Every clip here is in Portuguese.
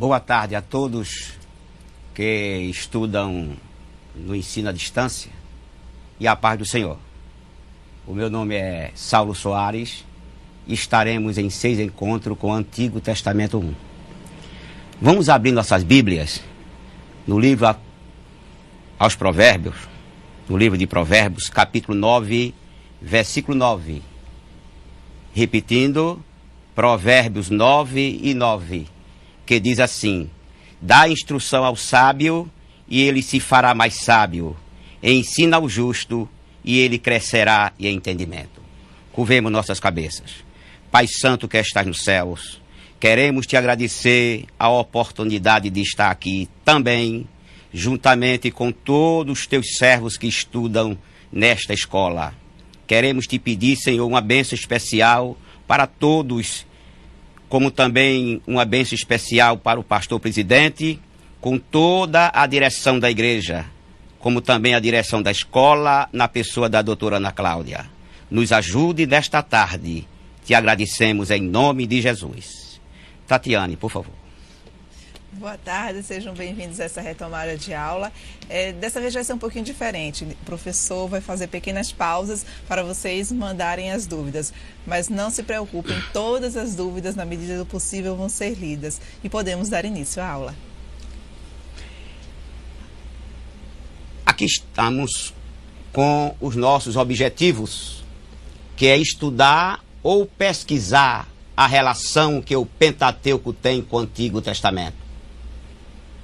Boa tarde a todos que estudam no ensino à distância e a paz do Senhor. O meu nome é Saulo Soares e estaremos em 6 encontros com o Antigo Testamento 1. Vamos abrir nossas Bíblias no livro aos Provérbios, no livro de Provérbios, capítulo 9, versículo 9. Repetindo, Provérbios 9 e 9. Que diz assim: dá instrução ao sábio e ele se fará mais sábio, ensina ao justo e ele crescerá em entendimento. Curvemos nossas cabeças. Pai Santo que estás nos céus, queremos te agradecer a oportunidade de estar aqui também, juntamente com todos os teus servos que estudam nesta escola. Queremos te pedir, Senhor, uma bênção especial para todos, como também uma bênção especial para o pastor presidente, com toda a direção da igreja, como também a direção da escola, na pessoa da doutora Ana Cláudia. Nos ajude nesta tarde. Te agradecemos em nome de Jesus. Tatiane, por favor. Boa tarde, sejam bem-vindos a essa retomada de aula. Dessa vez vai ser um pouquinho diferente. O professor vai fazer pequenas pausas para vocês mandarem as dúvidas. Mas não se preocupem, todas as dúvidas, na medida do possível, vão ser lidas. E podemos dar início à aula. Aqui estamos com os nossos objetivos, que é estudar ou pesquisar a relação que o Pentateuco tem com o Antigo Testamento,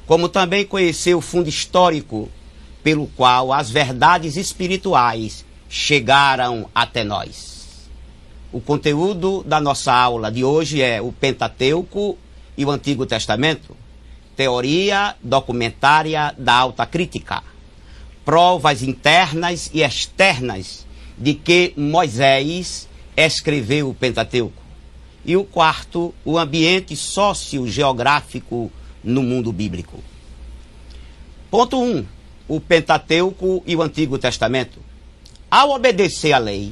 como também conhecer o fundo histórico pelo qual as verdades espirituais chegaram até nós. O conteúdo da nossa aula de hoje é o Pentateuco e o Antigo Testamento, teoria documentária da alta crítica, provas internas e externas de que Moisés escreveu o Pentateuco. E o quarto, o ambiente sociogeográfico no mundo bíblico. Ponto 1. O Pentateuco e o Antigo Testamento. Ao obedecer à lei,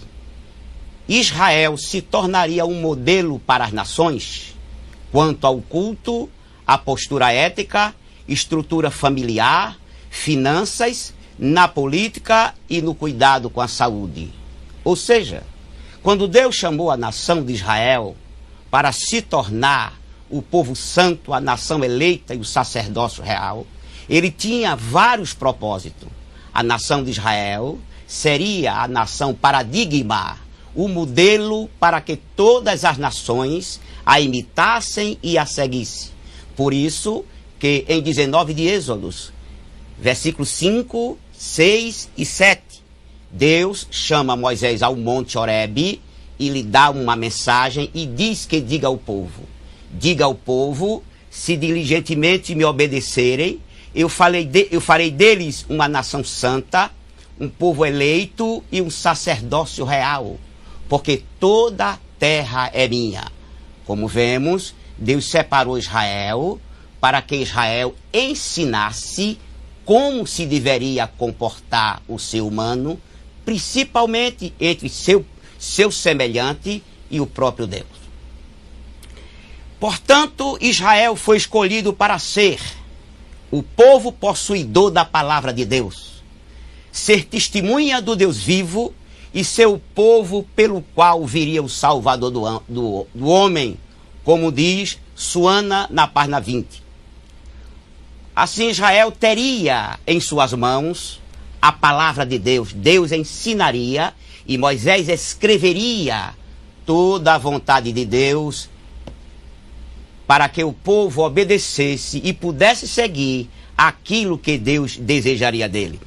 Israel se tornaria um modelo para as nações quanto ao culto, à postura ética, estrutura familiar, finanças, na política e no cuidado com a saúde. Ou seja, quando Deus chamou a nação de Israel para se tornar o povo santo, a nação eleita e o sacerdócio real, ele tinha vários propósitos. A nação de Israel seria a nação paradigma, o modelo para que todas as nações a imitassem e a seguissem. Por isso que em 19 de Êxodos, versículos 5, 6 e 7, Deus chama Moisés ao Monte Horebe e lhe dá uma mensagem e diz que diga ao povo: diga ao povo, se diligentemente me obedecerem, eu farei deles uma nação santa, um povo eleito e um sacerdócio real, porque toda a terra é minha. Como vemos, Deus separou Israel para que Israel ensinasse como se deveria comportar o ser humano, principalmente entre seu semelhante e o próprio Deus. Portanto, Israel foi escolhido para ser o povo possuidor da palavra de Deus, ser testemunha do Deus vivo e ser o povo pelo qual viria o Salvador do homem, como diz Suana na página 20. Assim, Israel teria em suas mãos a palavra de Deus. Deus ensinaria e Moisés escreveria toda a vontade de Deus para que o povo obedecesse e pudesse seguir aquilo que Deus desejaria dele.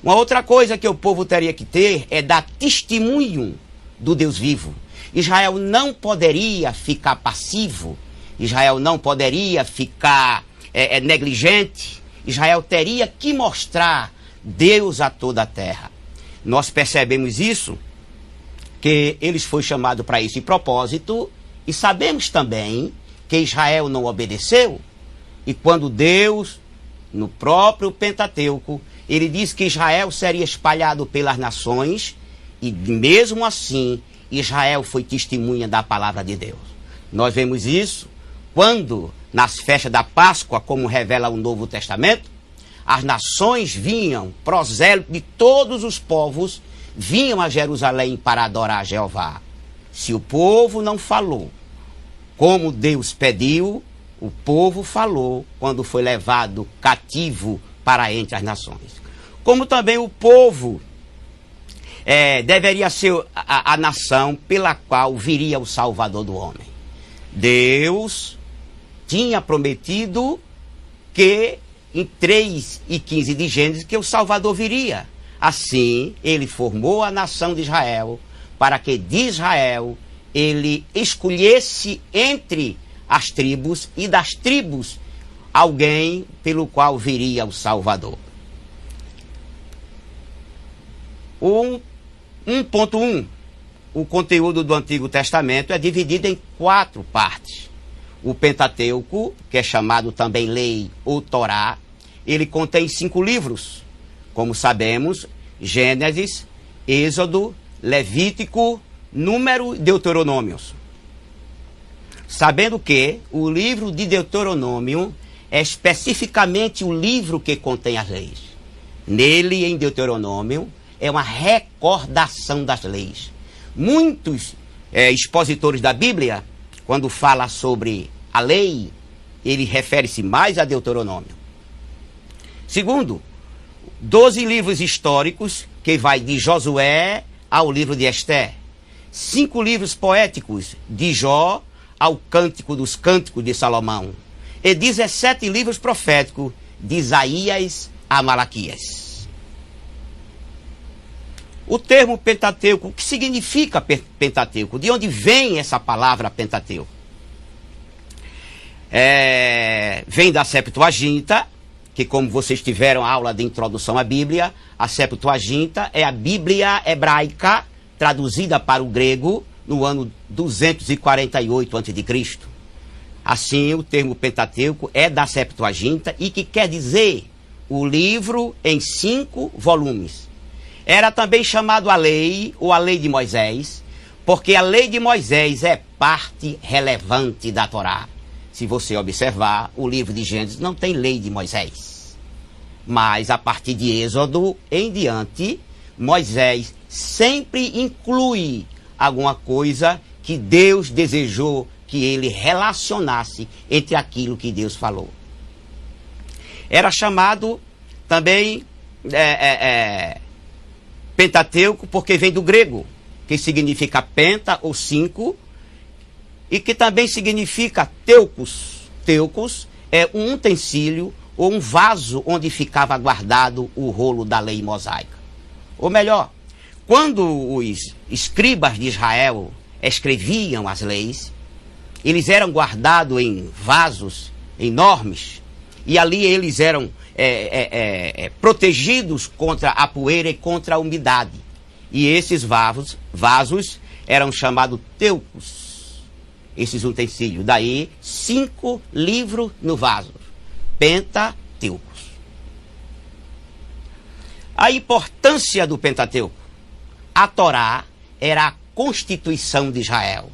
Uma outra coisa que o povo teria que ter é dar testemunho do Deus vivo. Israel não poderia ficar passivo, Israel não poderia ficar negligente, Israel teria que mostrar Deus a toda a terra. Nós percebemos isso, que eles foram chamados para esse propósito, e sabemos também que Israel não obedeceu, e quando Deus, no próprio Pentateuco, ele diz que Israel seria espalhado pelas nações, e mesmo assim, Israel foi testemunha da palavra de Deus. Nós vemos isso quando nas festas da Páscoa, como revela o Novo Testamento, as nações vinham, prosélitos de todos os povos, vinham a Jerusalém para adorar a Jeová. Se o povo não falou como Deus pediu, o povo falou quando foi levado cativo para entre as nações. Como também o povo deveria ser a nação pela qual viria o Salvador do homem. Deus tinha prometido que em 3:15 de Gênesis que o Salvador viria. Assim, ele formou a nação de Israel para que de Israel ele escolhesse entre as tribos e das tribos alguém pelo qual viria o Salvador. 1.1. O conteúdo do Antigo Testamento é dividido em 4 partes. O Pentateuco, que é chamado também Lei ou Torá, ele contém 5 livros. Como sabemos, Gênesis, Êxodo, Levítico, Número e Deuteronômios. Sabendo que o livro de Deuteronômio é especificamente o livro que contém as leis. Nele, em Deuteronômio, é uma recordação das leis. Muitos expositores da Bíblia, quando fala sobre a lei, ele refere-se mais a Deuteronômio. Segundo, 12 livros históricos, que vai de Josué ao livro de Esté. 5 livros poéticos, de Jó ao Cântico dos Cânticos de Salomão. E 17 livros proféticos, de Isaías a Malaquias. O termo Pentateuco, o que significa Pentateuco? De onde vem essa palavra Pentateuco? Vem da Septuaginta, que como vocês tiveram aula de introdução à Bíblia, a Septuaginta é a Bíblia hebraica traduzida para o grego no ano 248 a.C. Assim, o termo Pentateuco é da Septuaginta e que quer dizer o livro em 5 volumes. Era também chamado a lei, ou a lei de Moisés, porque a lei de Moisés é parte relevante da Torá. Se você observar, o livro de Gênesis não tem lei de Moisés. Mas a partir de Êxodo em diante, Moisés sempre inclui alguma coisa que Deus desejou que ele relacionasse entre aquilo que Deus falou. Era chamado também Pentateuco porque vem do grego, que significa penta ou 5, e que também significa teucos. Teucos é um utensílio ou um vaso onde ficava guardado o rolo da lei mosaica. Ou melhor, quando os escribas de Israel escreviam as leis, eles eram guardados em vasos enormes, e ali eles eram protegidos contra a poeira e contra a umidade. E esses vasos eram chamados teucos, esses utensílios. Daí, 5 livros no vaso, Pentateucos. A importância do Pentateuco. A Torá era a constituição de Israel.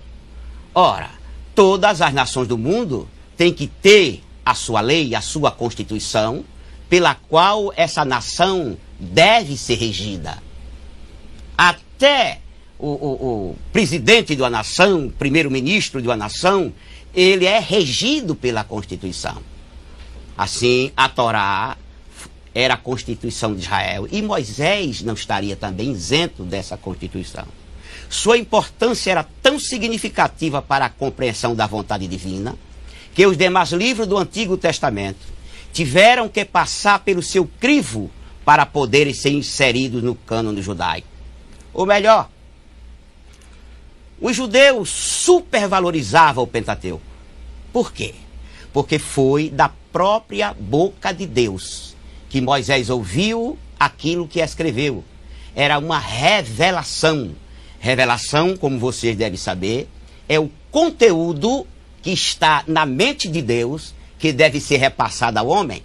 Ora, todas as nações do mundo têm que ter a sua lei, a sua constituição, pela qual essa nação deve ser regida. Até o presidente de uma nação, primeiro-ministro de uma nação, ele é regido pela Constituição. Assim, a Torá era a Constituição de Israel. E Moisés não estaria também isento dessa Constituição. Sua importância era tão significativa para a compreensão da vontade divina, que os demais livros do Antigo Testamento tiveram que passar pelo seu crivo para poderem ser inseridos no cânone judaico. Ou melhor, os judeus supervalorizavam o Pentateuco. Por quê? Porque foi da própria boca de Deus que Moisés ouviu aquilo que escreveu. Era uma revelação. Revelação, como vocês devem saber, é o conteúdo que está na mente de Deus que deve ser repassado ao homem.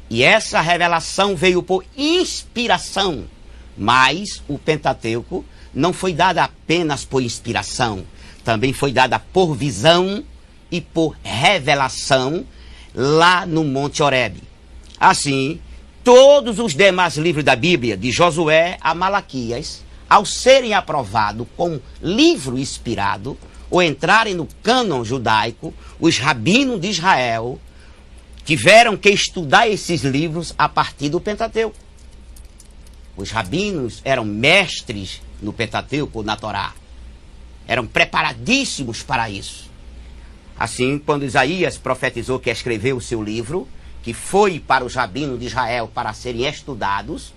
E essa revelação veio por inspiração. Mas o Pentateuco não foi dada apenas por inspiração, também foi dada por visão e por revelação lá no Monte Horebe. Assim, todos os demais livros da Bíblia, de Josué a Malaquias, ao serem aprovados como livro inspirado, ou entrarem no cânon judaico, os rabinos de Israel tiveram que estudar esses livros a partir do Pentateuco. Os rabinos eram mestres no Pentateuco, na Torá. Eram preparadíssimos para isso. Assim, quando Isaías profetizou que escreveu o seu livro, que foi para os rabinos de Israel para serem estudados,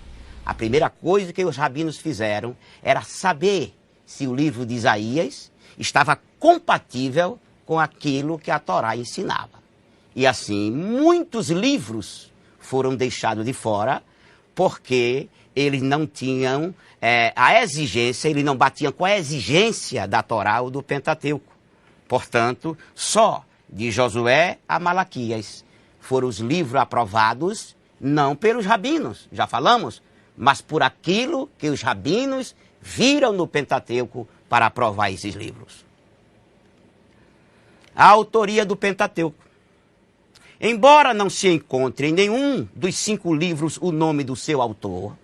a primeira coisa que os rabinos fizeram era saber se o livro de Isaías estava compatível com aquilo que a Torá ensinava. E assim, muitos livros foram deixados de fora porque eles não tinham a exigência, eles não batiam com a exigência da Torá ou do Pentateuco. Portanto, só de Josué a Malaquias foram os livros aprovados, não pelos rabinos, já falamos, mas por aquilo que os rabinos viram no Pentateuco para aprovar esses livros. A autoria do Pentateuco. Embora não se encontre em nenhum dos 5 livros o nome do seu autor,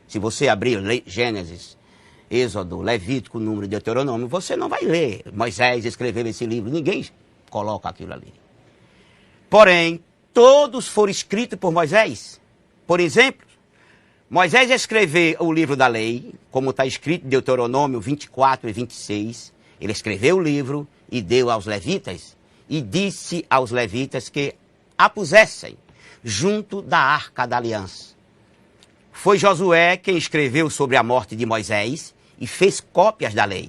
se você abrir Gênesis, Êxodo, Levítico, Número e Deuteronômio, você não vai ler Moisés escreveu esse livro, ninguém coloca aquilo ali. Porém, todos foram escritos por Moisés. Por exemplo, Moisés escreveu o livro da lei, como está escrito em Deuteronômio 24 e 26. Ele escreveu o livro e deu aos levitas, e disse aos levitas que a pusessem junto da Arca da Aliança. Foi Josué quem escreveu sobre a morte de Moisés e fez cópias da lei.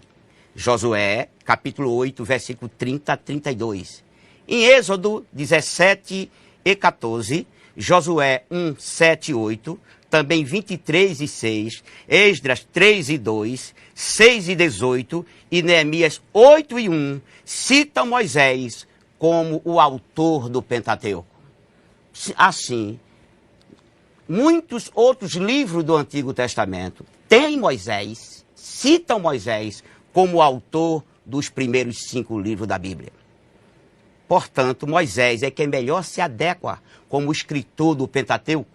Josué, capítulo 8, versículo 30 a 32. Em Êxodo 17 e 14, Josué 1, 7 e 8, também 23 e 6, Esdras 3 e 2, 6 e 18 e Neemias 8 e 1 citam Moisés como o autor do Pentateuco. Assim, muitos outros livros do Antigo Testamento têm Moisés, citam Moisés como o autor dos primeiros 5 livros da Bíblia. Portanto, Moisés é quem melhor se adequa como escritor do Pentateuco.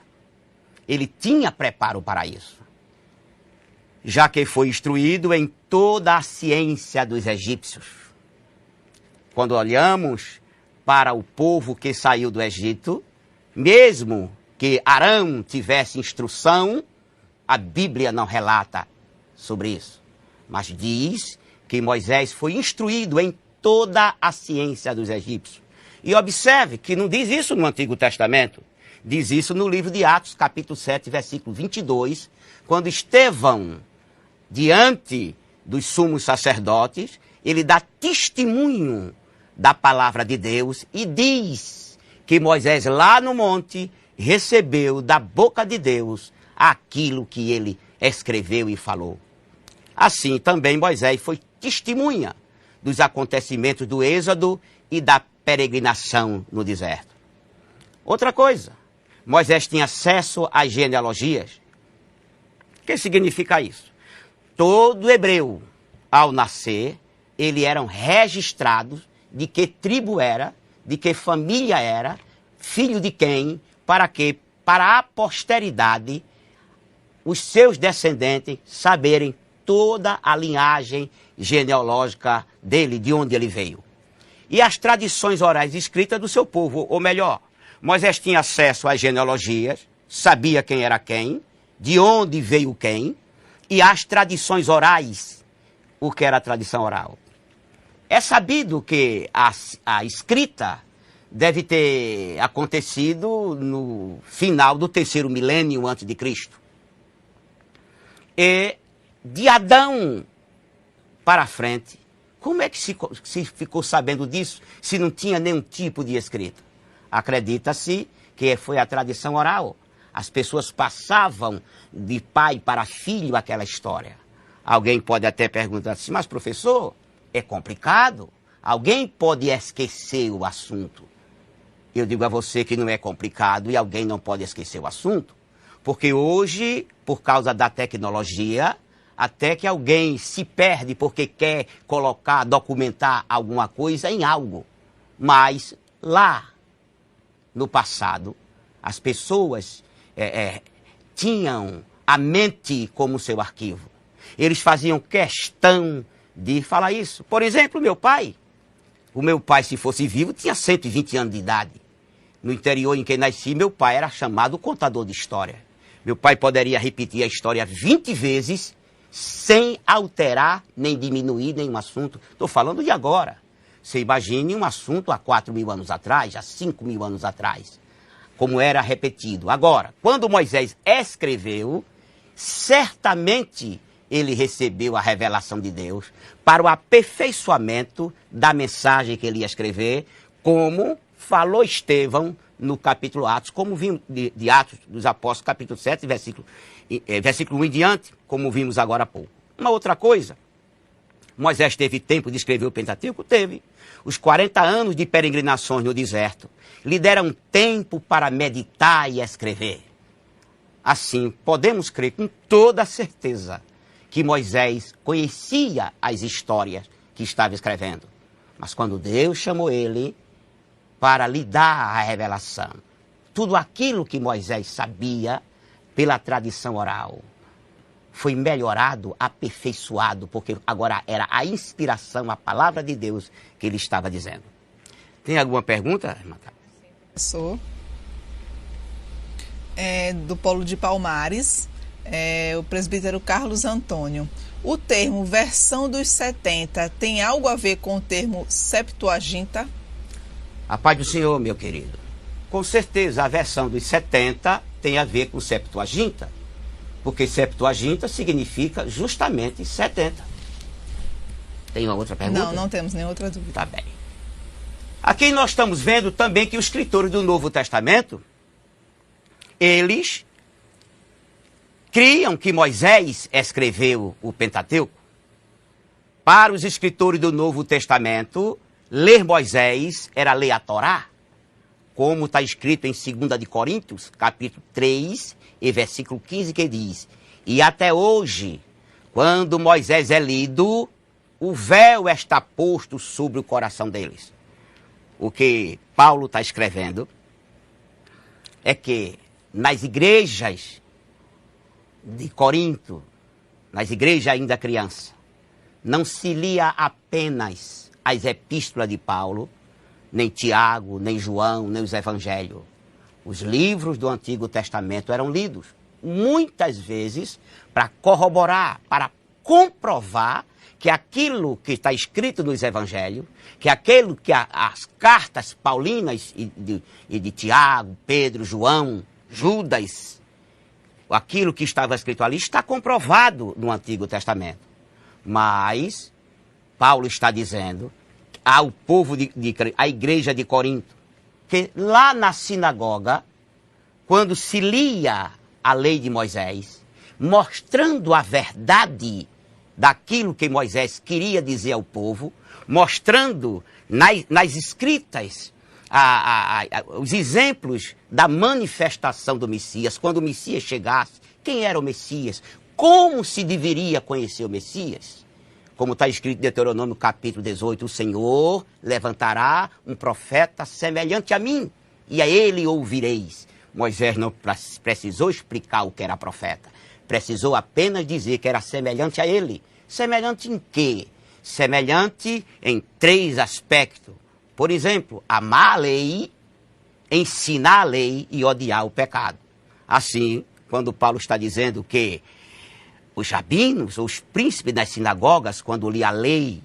Ele tinha preparo para isso, já que foi instruído em toda a ciência dos egípcios. Quando olhamos para o povo que saiu do Egito, mesmo que Arão tivesse instrução, a Bíblia não relata sobre isso, mas diz que Moisés foi instruído em toda a ciência dos egípcios. E observe que não diz isso no Antigo Testamento. Diz isso no livro de Atos, capítulo 7, versículo 22, quando Estevão, diante dos sumos sacerdotes, ele dá testemunho da palavra de Deus e diz que Moisés lá no monte recebeu da boca de Deus aquilo que ele escreveu e falou. Assim também Moisés foi testemunha dos acontecimentos do Êxodo e da peregrinação no deserto. Outra coisa, Moisés tinha acesso às genealogias. O que significa isso? Todo hebreu, ao nascer, eles eram registrados de que tribo era, de que família era, filho de quem, para quê? Para a posteridade, os seus descendentes saberem toda a linhagem genealógica dele, de onde ele veio. E as tradições orais escritas do seu povo, ou melhor, Moisés tinha acesso às genealogias, sabia quem era quem, de onde veio quem, e às tradições orais. O que era a tradição oral? É sabido que a escrita deve ter acontecido no final do 3º milênio antes de Cristo. E de Adão para frente, como é que se ficou sabendo disso se não tinha nenhum tipo de escrita? Acredita-se que foi a tradição oral. As pessoas passavam de pai para filho aquela história. Alguém pode até perguntar assim, mas professor, é complicado? Alguém pode esquecer o assunto? Eu digo a você que não é complicado e alguém não pode esquecer o assunto. Porque hoje, por causa da tecnologia, até que alguém se perde porque quer colocar, documentar alguma coisa em algo. Mas lá, no passado, as pessoas tinham a mente como seu arquivo. Eles faziam questão de falar isso. Por exemplo, o meu pai, se fosse vivo, tinha 120 anos de idade. No interior em que nasci, meu pai era chamado contador de história. Meu pai poderia repetir a história 20 vezes, sem alterar, nem diminuir nenhum assunto. Estou falando de agora. Você imagine um assunto há 4.000 anos atrás, há 5.000 anos atrás, como era repetido. Agora, quando Moisés escreveu, certamente ele recebeu a revelação de Deus para o aperfeiçoamento da mensagem que ele ia escrever, como falou Estevão no capítulo Atos, como vimos de Atos dos Apóstolos, capítulo 7, versículo 1 em diante, como vimos agora há pouco. Uma outra coisa, Moisés teve tempo de escrever o Pentateuco? Teve. Os 40 anos de peregrinações no deserto lhe deram tempo para meditar e escrever. Assim, podemos crer com toda certeza que Moisés conhecia as histórias que estava escrevendo. Mas quando Deus chamou ele para lhe dar a revelação, tudo aquilo que Moisés sabia pela tradição oral foi melhorado, aperfeiçoado, porque agora era a inspiração, a palavra de Deus que ele estava dizendo. Tem alguma pergunta, irmã? Sou do Polo de Palmares, o presbítero Carlos Antônio. O termo versão dos 70 tem algo a ver com o termo Septuaginta? A paz do Senhor, meu querido. Com certeza, a versão dos 70 tem a ver com Septuaginta, porque Septuaginta significa justamente 70. Tem uma outra pergunta? Não, não temos nenhuma outra dúvida. Tá bem. Aqui nós estamos vendo também que os escritores do Novo Testamento, eles criam que Moisés escreveu o Pentateuco. Para os escritores do Novo Testamento, ler Moisés era ler a Torá, como está escrito em 2 de Coríntios, capítulo 3, e versículo 15, que diz: e até hoje, quando Moisés é lido, o véu está posto sobre o coração deles. O que Paulo está escrevendo é que nas igrejas de Corinto, nas igrejas ainda criança, não se lia apenas as epístolas de Paulo, nem Tiago, nem João, nem os evangelhos. Os livros do Antigo Testamento eram lidos, muitas vezes, para corroborar, para comprovar que aquilo que está escrito nos evangelhos, que aquilo que as cartas paulinas e de Tiago, Pedro, João, Judas, aquilo que estava escrito ali está comprovado no Antigo Testamento. Mas Paulo está dizendo ao povo, à igreja de Corinto, que lá na sinagoga, quando se lia a lei de Moisés, mostrando a verdade daquilo que Moisés queria dizer ao povo, mostrando nas escritas os exemplos da manifestação do Messias, quando o Messias chegasse, quem era o Messias, como se deveria conhecer o Messias. Como está escrito em Deuteronômio capítulo 18, o Senhor levantará um profeta semelhante a mim, e a ele ouvireis. Moisés não precisou explicar o que era profeta, precisou apenas dizer que era semelhante a ele. Semelhante em quê? Semelhante em 3 aspectos. Por exemplo, amar a lei, ensinar a lei e odiar o pecado. Assim, quando Paulo está dizendo que os rabinos, os príncipes das sinagogas, quando lia a lei,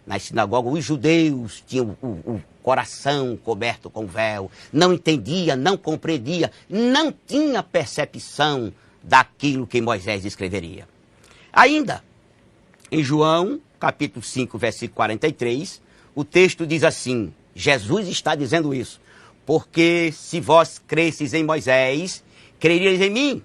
nas sinagogas, os judeus tinham o coração coberto com véu, não entendia, não compreendia, não tinha percepção daquilo que Moisés escreveria. Ainda, em João, capítulo 5, versículo 43, o texto diz assim, Jesus está dizendo isso, porque se vós cresces em Moisés, creríeis em mim,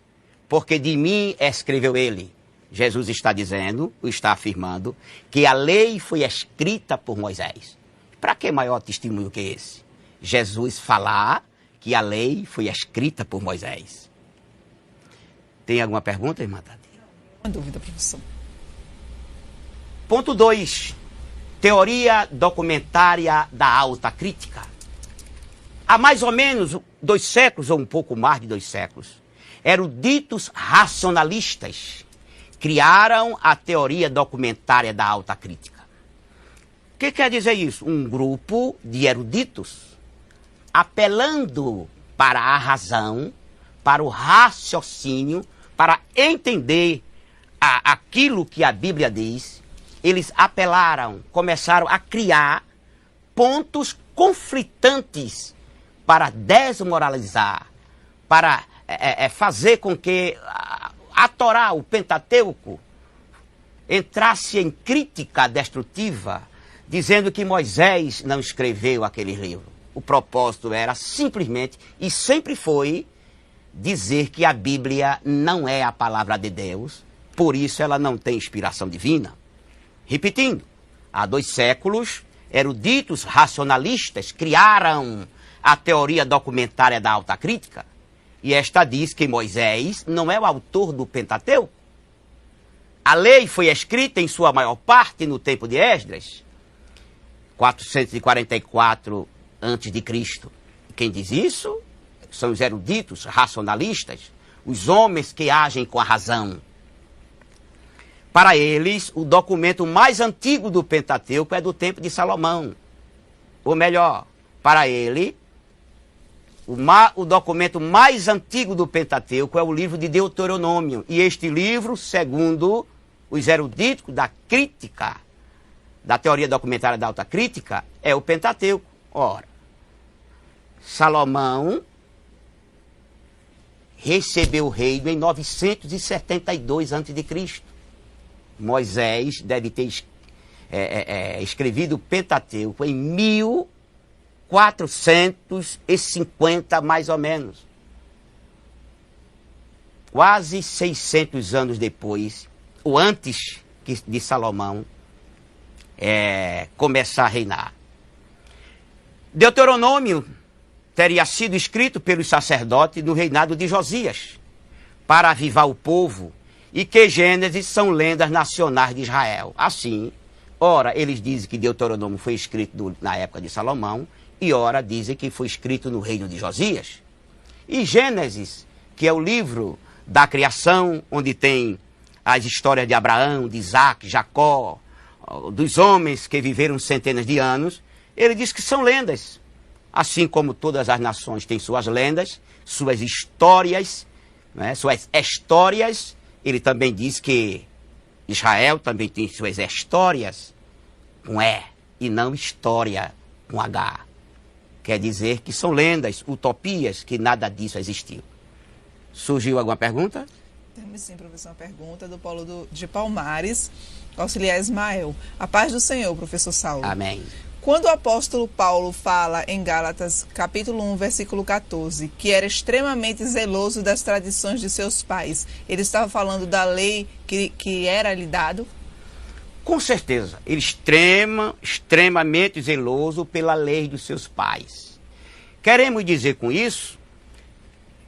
porque de mim escreveu ele. Jesus está dizendo, está afirmando, que a lei foi escrita por Moisés. Para que maior testemunho que esse? Jesus falar que a lei foi escrita por Moisés. Tem alguma pergunta, irmã Tati? Uma dúvida, professor. Ponto 2. Teoria documentária da alta crítica. Há mais ou menos 2 séculos ou um pouco mais de 2 séculos, eruditos racionalistas criaram a teoria documentária da alta crítica. O que quer dizer isso? Um grupo de eruditos apelando para a razão, para o raciocínio, para entender aquilo que a Bíblia diz. Eles apelaram, começaram a criar pontos conflitantes para desmoralizar, para fazer com que a Torá, o Pentateuco, entrasse em crítica destrutiva, dizendo que Moisés não escreveu aquele livro. O propósito era simplesmente, e sempre foi, dizer que a Bíblia não é a palavra de Deus, por isso ela não tem inspiração divina. Repetindo, há 2 séculos, eruditos racionalistas criaram a teoria documentária da alta crítica, e esta diz que Moisés não é o autor do Pentateuco. A lei foi escrita em sua maior parte no tempo de Esdras, 444 a.C. Quem diz isso são os eruditos racionalistas, os homens que agem com a razão. Para eles, o documento mais antigo do Pentateuco é do tempo de Salomão. Ou melhor, para ele, o documento mais antigo do Pentateuco é o livro de Deuteronômio. E este livro, segundo os eruditos da crítica, da teoria documentária da alta crítica, é o Pentateuco. Ora, Salomão recebeu o reino em 972 a.C. Moisés deve ter escrevido o Pentateuco em 1450, mais ou menos. Quase 600 anos depois, ou antes de Salomão começar a reinar. Deuteronômio teria sido escrito pelos sacerdotes no reinado de Josias, para avivar o povo, e que Gênesis são lendas nacionais de Israel. Assim, ora eles dizem que Deuteronômio foi escrito na época de Salomão, e ora dizem que foi escrito no reino de Josias. E Gênesis, que é o livro da criação, onde tem as histórias de Abraão, de Isaac, Jacó, dos homens que viveram centenas de anos, ele diz que são lendas. Assim como todas as nações têm suas lendas, suas histórias, né, suas histórias, ele também diz que Israel também tem suas histórias com E e não história com H. Quer dizer que são lendas, utopias, que nada disso existiu. Surgiu alguma pergunta? Temos sim, professor, uma pergunta do Paulo de Palmares, auxiliar Ismael. A paz do Senhor, professor Saulo. Amém. Quando o apóstolo Paulo fala em Gálatas, capítulo 1, versículo 14, que era extremamente zeloso das tradições de seus pais, ele estava falando da lei que era lhe dado? Com certeza. Ele extremamente zeloso pela lei dos seus pais. Queremos dizer com isso,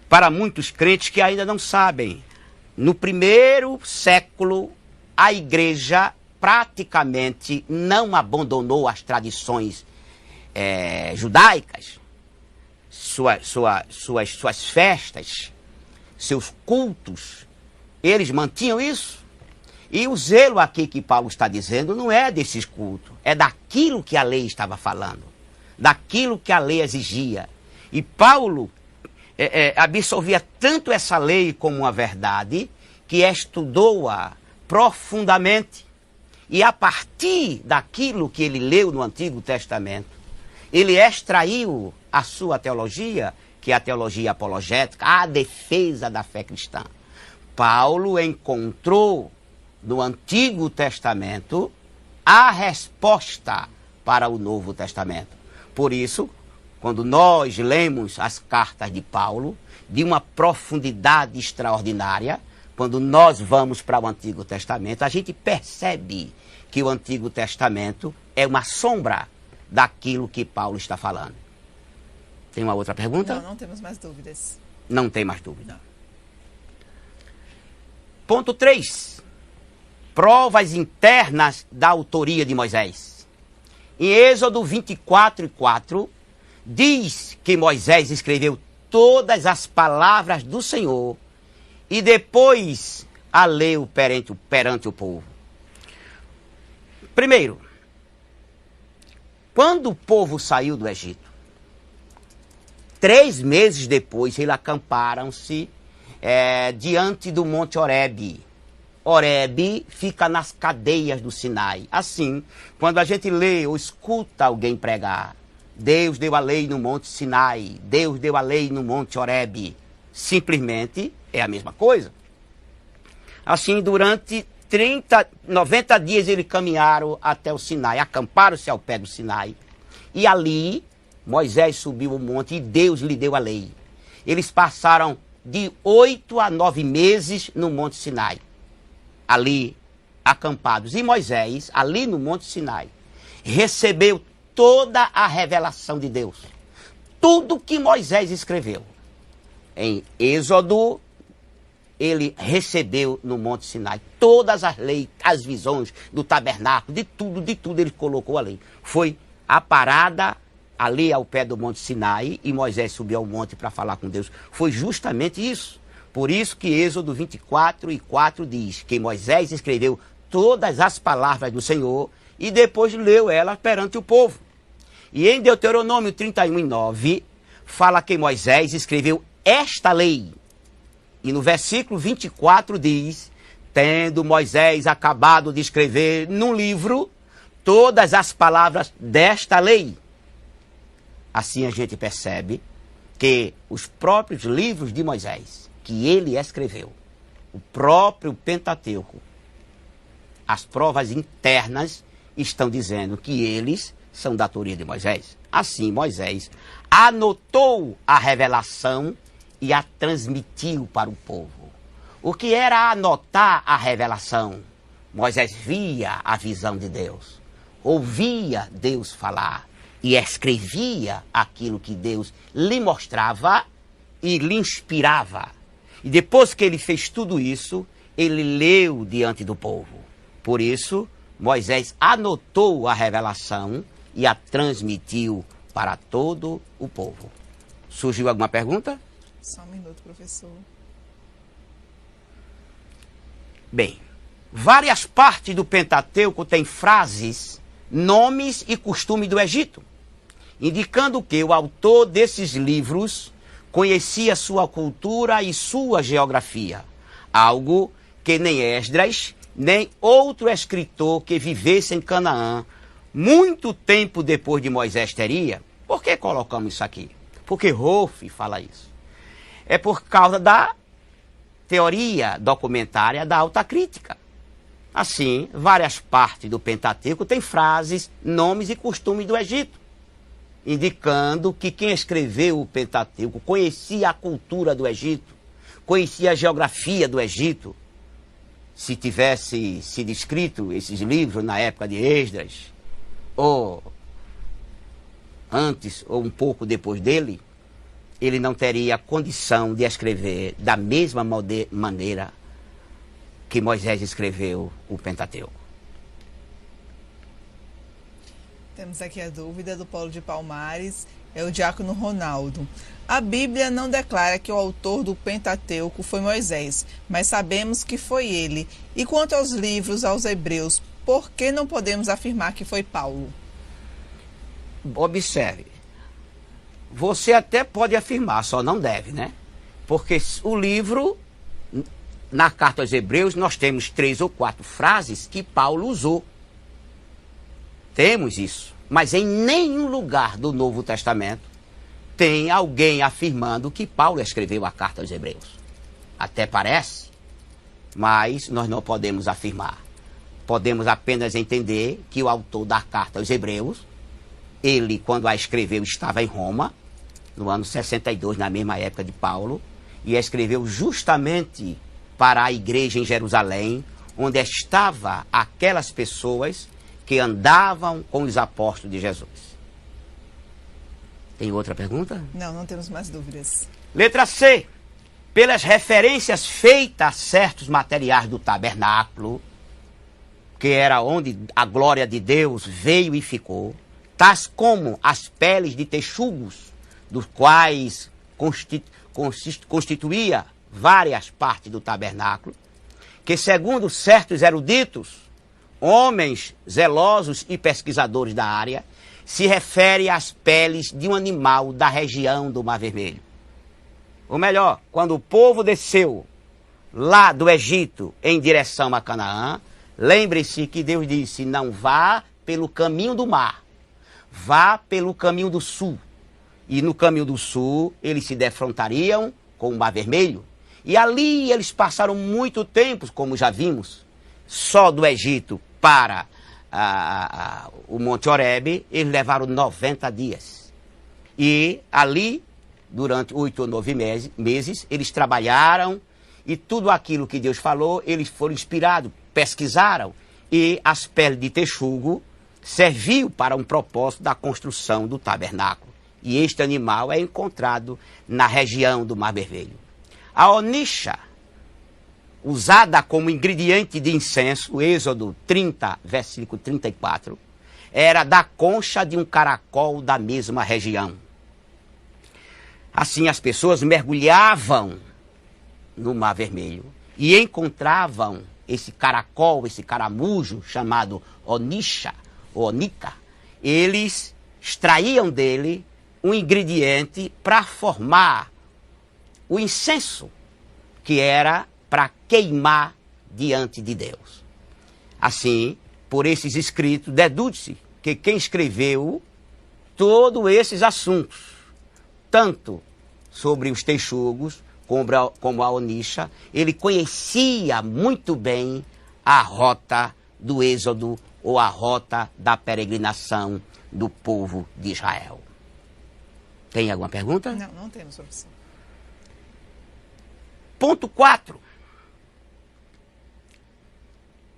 para muitos crentes que ainda não sabem, no 1º século, a igreja praticamente não abandonou as tradições judaicas, suas festas, seus cultos. Eles mantinham isso. E o zelo aqui que Paulo está dizendo não é desses cultos, é daquilo que a lei estava falando, daquilo que a lei exigia. E Paulo absorvia tanto essa lei como uma verdade, que estudou-a profundamente. E a partir daquilo que ele leu no Antigo Testamento, ele extraiu a sua teologia, que é a teologia apologética, a defesa da fé cristã. Paulo encontrou no Antigo Testamento a resposta para o Novo Testamento. Por isso, quando nós lemos as cartas de Paulo, de uma profundidade extraordinária, quando nós vamos para o Antigo Testamento, a gente percebe que o Antigo Testamento é uma sombra daquilo que Paulo está falando. Tem uma outra pergunta? Não temos mais dúvidas. Não tem mais dúvida. Não. Ponto 3. Provas internas da autoria de Moisés. Em Êxodo 24:4, diz que Moisés escreveu todas as palavras do Senhor e depois a leu perante o povo. Primeiro, quando o povo saiu do Egito, 3 meses depois, eles acamparam-se diante do Monte Horebe. Horebe fica nas cadeias do Sinai. Assim, quando a gente lê ou escuta alguém pregar, Deus deu a lei no Monte Sinai, Deus deu a lei no Monte Horebe, simplesmente é a mesma coisa. Assim, durante 90 dias eles caminharam até o Sinai, acamparam-se ao pé do Sinai. E ali, Moisés subiu o monte e Deus lhe deu a lei. Eles passaram de 8 a 9 meses no Monte Sinai, ali acampados. E Moisés, ali no Monte Sinai, recebeu toda a revelação de Deus. Tudo que Moisés escreveu em Êxodo, ele recebeu no Monte Sinai. Todas as leis, as visões do tabernáculo, de tudo ele colocou ali. Foi a parada ali ao pé do Monte Sinai e Moisés subiu ao monte para falar com Deus. Foi justamente isso. Por isso que Êxodo 24:4 diz que Moisés escreveu todas as palavras do Senhor e depois leu elas perante o povo. E em Deuteronômio 31:9 fala que Moisés escreveu esta lei. E no versículo 24 diz: tendo Moisés acabado de escrever num livro todas as palavras desta lei. Assim a gente percebe que os próprios livros de Moisés, que ele escreveu, o próprio Pentateuco, as provas internas estão dizendo que eles são da autoria de Moisés. Assim, Moisés anotou a revelação e a transmitiu para o povo. O que era anotar a revelação? Moisés via a visão de Deus, ouvia Deus falar e escrevia aquilo que Deus lhe mostrava e lhe inspirava. E depois que ele fez tudo isso, ele leu diante do povo. Por isso, Moisés anotou a revelação e a transmitiu para todo o povo. Surgiu alguma pergunta? Só um minuto, professor. Bem, várias partes do Pentateuco têm frases, nomes e costumes do Egito, indicando que o autor desses livros conhecia sua cultura e sua geografia, algo que nem Esdras, nem outro escritor que vivesse em Canaã muito tempo depois de Moisés teria. Por que colocamos isso aqui? Porque Rolfe fala isso. É por causa da teoria documentária da alta crítica. Assim, várias partes do Pentateuco têm frases, nomes e costumes do Egito, indicando que quem escreveu o Pentateuco conhecia a cultura do Egito, conhecia a geografia do Egito. Se tivesse sido escrito esses livros na época de Esdras, ou antes ou um pouco depois dele, ele não teria condição de escrever da mesma maneira que Moisés escreveu o Pentateuco. Temos aqui a dúvida do Paulo de Palmares, é o diácono Ronaldo. A Bíblia não declara que o autor do Pentateuco foi Moisés, mas sabemos que foi ele. E quanto aos livros aos Hebreus, por que não podemos afirmar que foi Paulo? Observe, você até pode afirmar, só não deve, né? Porque o livro, na carta aos Hebreus, nós temos 3 ou 4 frases que Paulo usou. Temos isso. Mas em nenhum lugar do Novo Testamento tem alguém afirmando que Paulo escreveu a carta aos Hebreus. Até parece, mas nós não podemos afirmar. Podemos apenas entender que o autor da carta aos Hebreus, ele, quando a escreveu, estava em Roma, no ano 62, na mesma época de Paulo, e escreveu justamente para a igreja em Jerusalém, onde estavam aquelas pessoas que andavam com os apóstolos de Jesus. Tem outra pergunta? Não, não temos mais dúvidas. Letra C. Pelas referências feitas a certos materiais do tabernáculo, que era onde a glória de Deus veio e ficou, tais como as peles de texugos, dos quais constituía várias partes do tabernáculo, que segundo certos eruditos, homens zelosos e pesquisadores da área, se refere às peles de um animal da região do Mar Vermelho. Ou melhor, quando o povo desceu lá do Egito em direção a Canaã, lembre-se que Deus disse, não vá pelo caminho do mar, vá pelo caminho do sul. E no caminho do sul, eles se defrontariam com o Mar Vermelho. E ali eles passaram muito tempo, como já vimos, só do Egito para o Monte Horebe, eles levaram 90 dias. E ali, durante 8 ou 9 meses, eles trabalharam e tudo aquilo que Deus falou, eles foram inspirados, pesquisaram. E as peles de texugo serviu para um propósito da construção do tabernáculo. E este animal é encontrado na região do Mar Vermelho. A onixa, usada como ingrediente de incenso, Êxodo 30, versículo 34, era da concha de um caracol da mesma região. Assim, as pessoas mergulhavam no Mar Vermelho e encontravam esse caracol, esse caramujo chamado onixa, ou onica. Eles extraíam dele um ingrediente para formar o incenso, que era para queimar diante de Deus. Assim, por esses escritos, deduz-se que quem escreveu todos esses assuntos, tanto sobre os texugos como a onixa, ele conhecia muito bem a rota do Êxodo ou a rota da peregrinação do povo de Israel. Tem alguma pergunta? Não, não temos, professor. Ponto 4.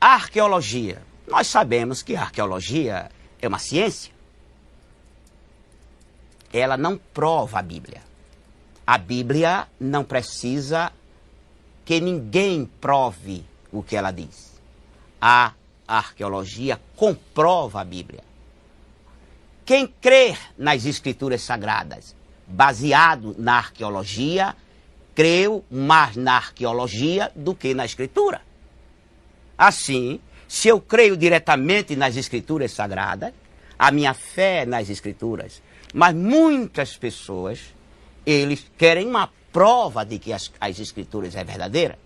A arqueologia. Nós sabemos que a arqueologia é uma ciência. Ela não prova a Bíblia. A Bíblia não precisa que ninguém prove o que ela diz. A arqueologia comprova a Bíblia. Quem crer nas Escrituras Sagradas, baseado na arqueologia, creu mais na arqueologia do que na Escritura. Assim, se eu creio diretamente nas Escrituras Sagradas, a minha fé é nas Escrituras. Mas muitas pessoas, eles querem uma prova de que as Escrituras é verdadeira.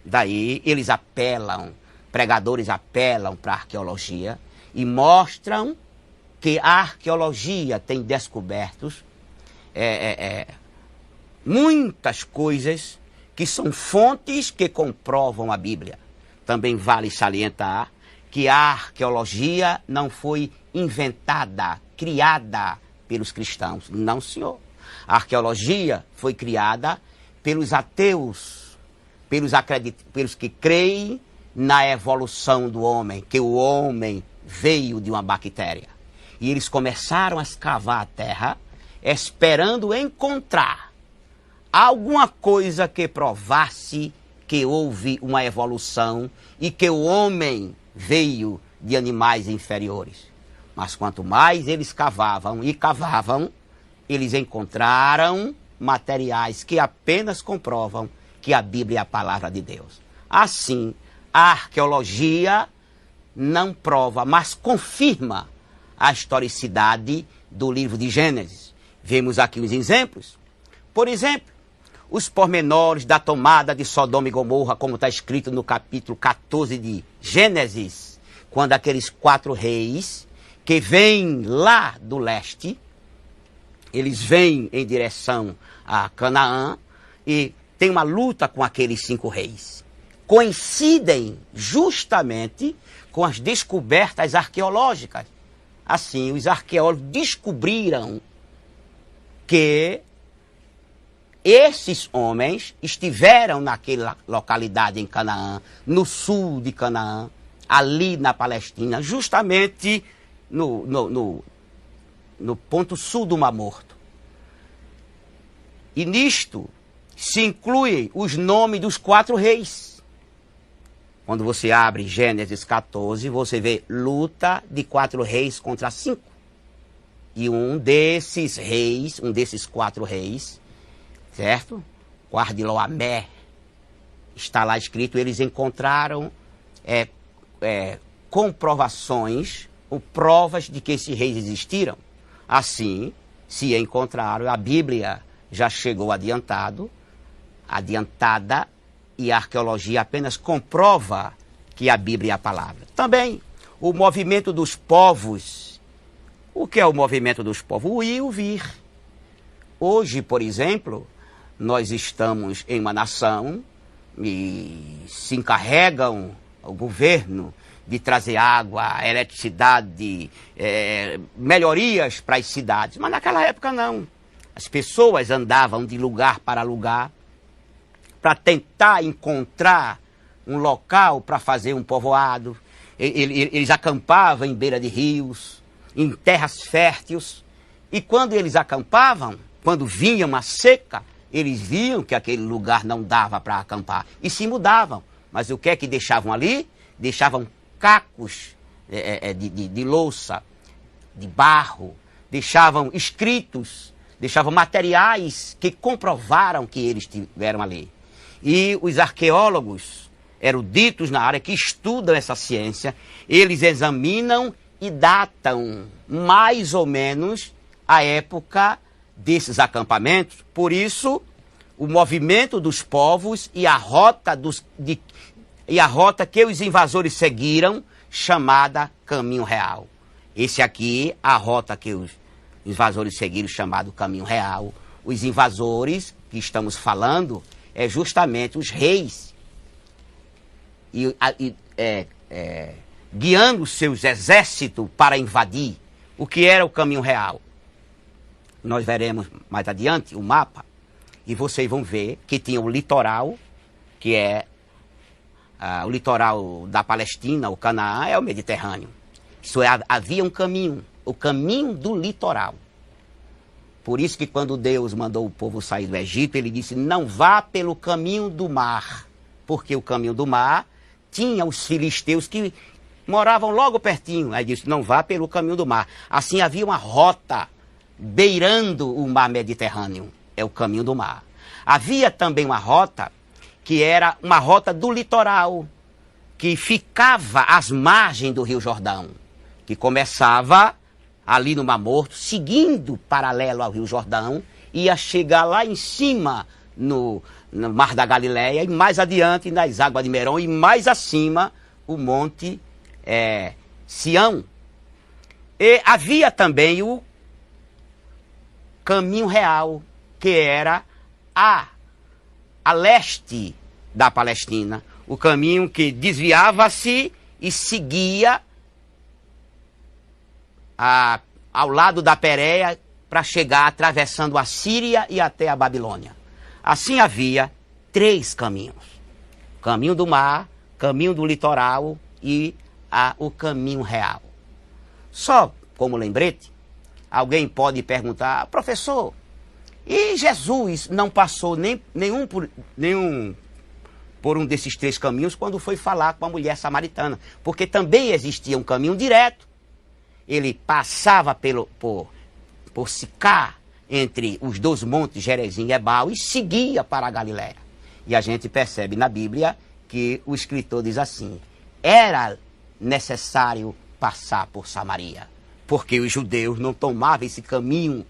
Daí eles apelam, pregadores apelam para a arqueologia e mostram que a arqueologia tem descobertos muitas coisas que são fontes que comprovam a Bíblia. Também vale salientar que a arqueologia não foi inventada, criada pelos cristãos. Não, senhor. A arqueologia foi criada pelos ateus, pelos que creem na evolução do homem, que o homem veio de uma bactéria. E eles começaram a escavar a terra, esperando encontrar alguma coisa que provasse que houve uma evolução e que o homem veio de animais inferiores. Mas quanto mais eles cavavam e cavavam, eles encontraram materiais que apenas comprovam que a Bíblia é a palavra de Deus. Assim, a arqueologia não prova, mas confirma a historicidade do livro de Gênesis. Vemos aqui os exemplos. Por exemplo, os pormenores da tomada de Sodoma e Gomorra, como está escrito no capítulo 14 de Gênesis, quando aqueles 4 reis que vêm lá do leste, eles vêm em direção a Canaã e tem uma luta com aqueles 5 reis. Coincidem justamente com as descobertas arqueológicas. Assim, os arqueólogos descobriram que esses homens estiveram naquela localidade em Canaã, no sul de Canaã, ali na Palestina, justamente no ponto sul do Mar Morto. E nisto se incluem os nomes dos 4 reis. Quando você abre Gênesis 14, você vê luta de 4 reis contra 5. E um desses reis, um desses 4 reis, certo? Quarto de Loamé, está lá escrito, eles encontraram comprovações ou provas de que esses reis existiram. Assim, se encontraram, a Bíblia já chegou adiantada, e a arqueologia apenas comprova que a Bíblia é a palavra. Também, o movimento dos povos. O que é o movimento dos povos? O ir e o vir. Hoje, por exemplo, nós estamos em uma nação e se encarregam o governo de trazer água, eletricidade, melhorias para as cidades. Mas naquela época não. As pessoas andavam de lugar para lugar para tentar encontrar um local para fazer um povoado. Eles acampavam em beira de rios, em terras férteis. E quando eles acampavam, quando vinha uma seca, eles viam que aquele lugar não dava para acampar e se mudavam. Mas o que é que deixavam ali? Deixavam cacos de louça, de barro, deixavam escritos, deixavam materiais que comprovaram que eles estiveram ali. E os arqueólogos eruditos na área que estudam essa ciência, eles examinam e datam mais ou menos a época desses acampamentos. Por isso, o movimento dos povos e a rota que os invasores seguiram, chamada Caminho Real. Esse aqui, a rota que os invasores seguiram, chamado Caminho Real. Os invasores que estamos falando é justamente os reis guiando seus exércitos para invadir. O que era o Caminho Real? Nós veremos mais adiante o mapa e vocês vão ver que tinha o litoral, que é o litoral da Palestina, o Canaã, é o Mediterrâneo. Isso havia um caminho, o caminho do litoral. Por isso que quando Deus mandou o povo sair do Egito, ele disse, não vá pelo caminho do mar, porque o caminho do mar tinha os filisteus que moravam logo pertinho. Aí disse, não vá pelo caminho do mar. Assim havia uma rota beirando o mar Mediterrâneo, é o caminho do mar. Havia também uma rota que era uma rota do litoral, que ficava às margens do Rio Jordão, que começava ali no Mar Morto, seguindo paralelo ao Rio Jordão, ia chegar lá em cima no Mar da Galileia, e mais adiante nas águas de Merom, e mais acima o Monte Sião. E havia também o Caminho Real, que era a leste da Palestina, o caminho que desviava-se e seguia ao lado da Pérea para chegar atravessando a Síria e até a Babilônia. Assim havia 3 caminhos: caminho do mar, caminho do litoral e o caminho real. Só como lembrete, alguém pode perguntar, professor, e Jesus não passou por um desses 3 caminhos quando foi falar com a mulher samaritana? Porque também existia um caminho direto. Ele passava por Sicar, entre os 2 montes Gerezim e Ebal, e seguia para a Galileia. E a gente percebe na Bíblia que o escritor diz assim, era necessário passar por Samaria, porque os judeus não tomavam esse caminho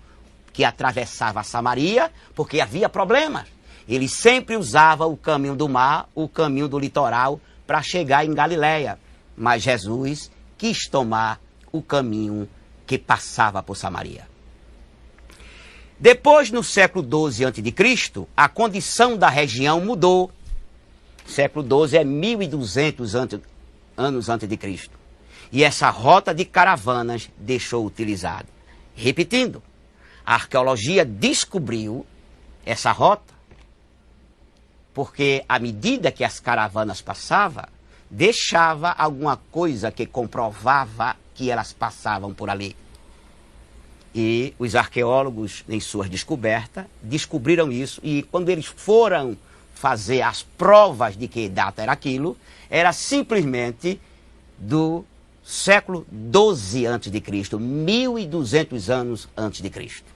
que atravessava a Samaria, porque havia problemas. Ele sempre usava o caminho do mar, o caminho do litoral, para chegar em Galileia. Mas Jesus quis tomar o caminho que passava por Samaria. Depois, no século XII a.C., a condição da região mudou. Século XII é 1200 anos antes de Cristo. E essa rota de caravanas deixou utilizada. Repetindo, a arqueologia descobriu essa rota, porque à medida que as caravanas passavam, deixava alguma coisa que comprovava que elas passavam por ali. E os arqueólogos, em suas descobertas, descobriram isso. E quando eles foram fazer as provas de que data era aquilo, era simplesmente do século XII a.C., 1200 anos antes de Cristo.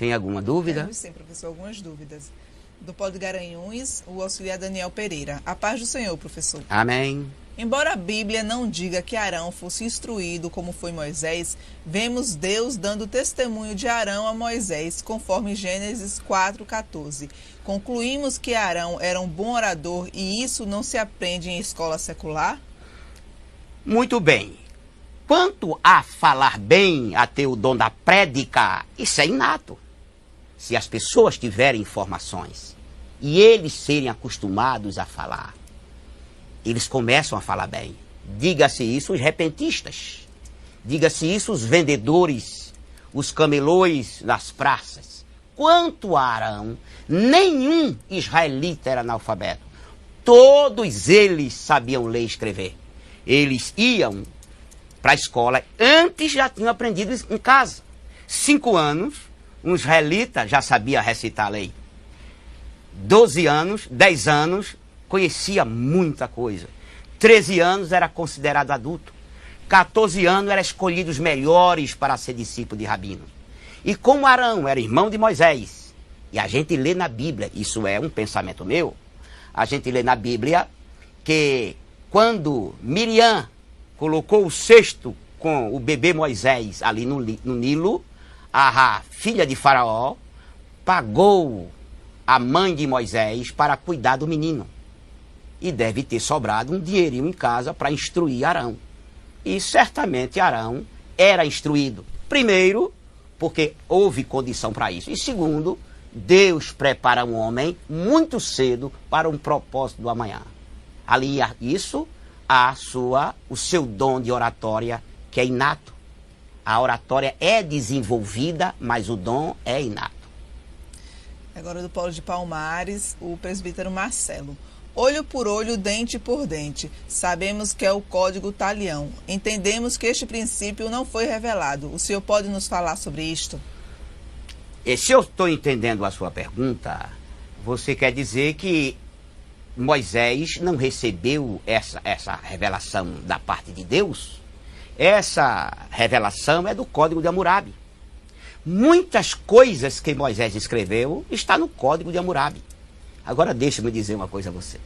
Tem alguma dúvida? Temos sim, professor, algumas dúvidas. Do Pó de Garanhuns, o auxiliar Daniel Pereira. A paz do Senhor, professor. Amém. Embora a Bíblia não diga que Arão fosse instruído como foi Moisés, vemos Deus dando testemunho de Arão a Moisés, conforme Gênesis 4:14. Concluímos que Arão era um bom orador e isso não se aprende em escola secular? Muito bem. Quanto a falar bem, a ter o dom da prédica, isso é inato. Se as pessoas tiverem informações e eles serem acostumados a falar, eles começam a falar bem. Diga-se isso os repentistas. Diga-se isso os vendedores, os camelôs nas praças. Quanto a Arão, nenhum israelita era analfabeto. Todos eles sabiam ler e escrever. Eles iam para a escola, antes já tinham aprendido em casa. 5 anos, um israelita já sabia recitar a lei. 12 anos, 10 anos, conhecia muita coisa. 13 anos era considerado adulto. 14 anos era escolhido os melhores para ser discípulo de rabino. E como Arão era irmão de Moisés, e a gente lê na Bíblia, isso é um pensamento meu, a gente lê na Bíblia que quando Miriam colocou o cesto com o bebê Moisés ali no Nilo, a filha de Faraó pagou a mãe de Moisés para cuidar do menino. E deve ter sobrado um dinheirinho em casa para instruir Arão. E certamente Arão era instruído. Primeiro, porque houve condição para isso. E segundo, Deus prepara um homem muito cedo para um propósito do amanhã. Ali isso o seu dom de oratória, que é inato. A oratória é desenvolvida, mas o dom é inato. Agora do Paulo de Palmares, o presbítero Marcelo. Olho por olho, dente por dente. Sabemos que é o código talião. Entendemos que este princípio não foi revelado. O senhor pode nos falar sobre isto? E se eu estou entendendo a sua pergunta, você quer dizer que Moisés não recebeu essa revelação da parte de Deus? Essa revelação é do Código de Hammurabi. Muitas coisas que Moisés escreveu está no Código de Hammurabi. Agora deixa-me dizer uma coisa a vocês.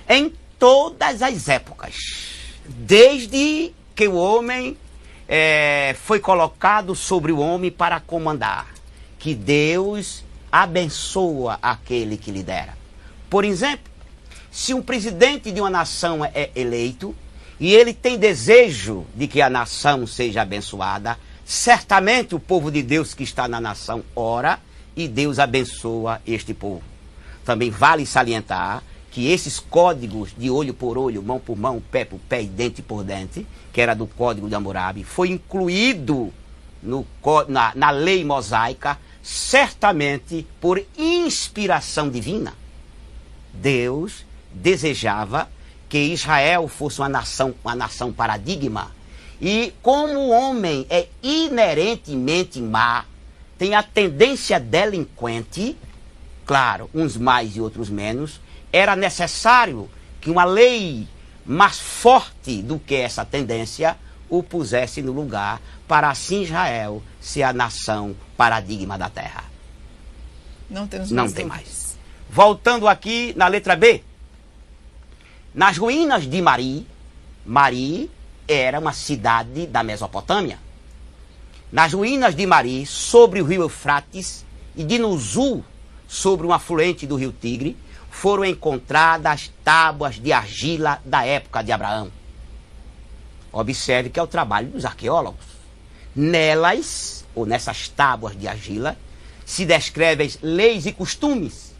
Em todas as épocas, desde que o homem foi colocado sobre o homem para comandar, que Deus abençoa aquele que lidera. Por exemplo, se um presidente de uma nação é eleito e ele tem desejo de que a nação seja abençoada, certamente o povo de Deus que está na nação ora e Deus abençoa este povo. Também vale salientar que esses códigos de olho por olho, mão por mão, pé por pé e dente por dente, que era do Código de Hammurabi, foi incluído na lei mosaica, certamente por inspiração divina. Deus desejava que Israel fosse uma nação paradigma. E como o homem é inerentemente má, tem a tendência delinquente, claro, uns mais e outros menos, era necessário que uma lei mais forte do que essa tendência o pusesse no lugar, para assim Israel ser a nação paradigma da terra. Não temos mais. Não tem mais. Voltando aqui na letra B. Nas ruínas de Mari era uma cidade da Mesopotâmia. Nas ruínas de Mari, sobre o rio Eufrates, e de Nuzul, sobre um afluente do rio Tigre, foram encontradas tábuas de argila da época de Abraão. Observe que é o trabalho dos arqueólogos. Nelas, ou nessas tábuas de argila, se descrevem leis e costumes,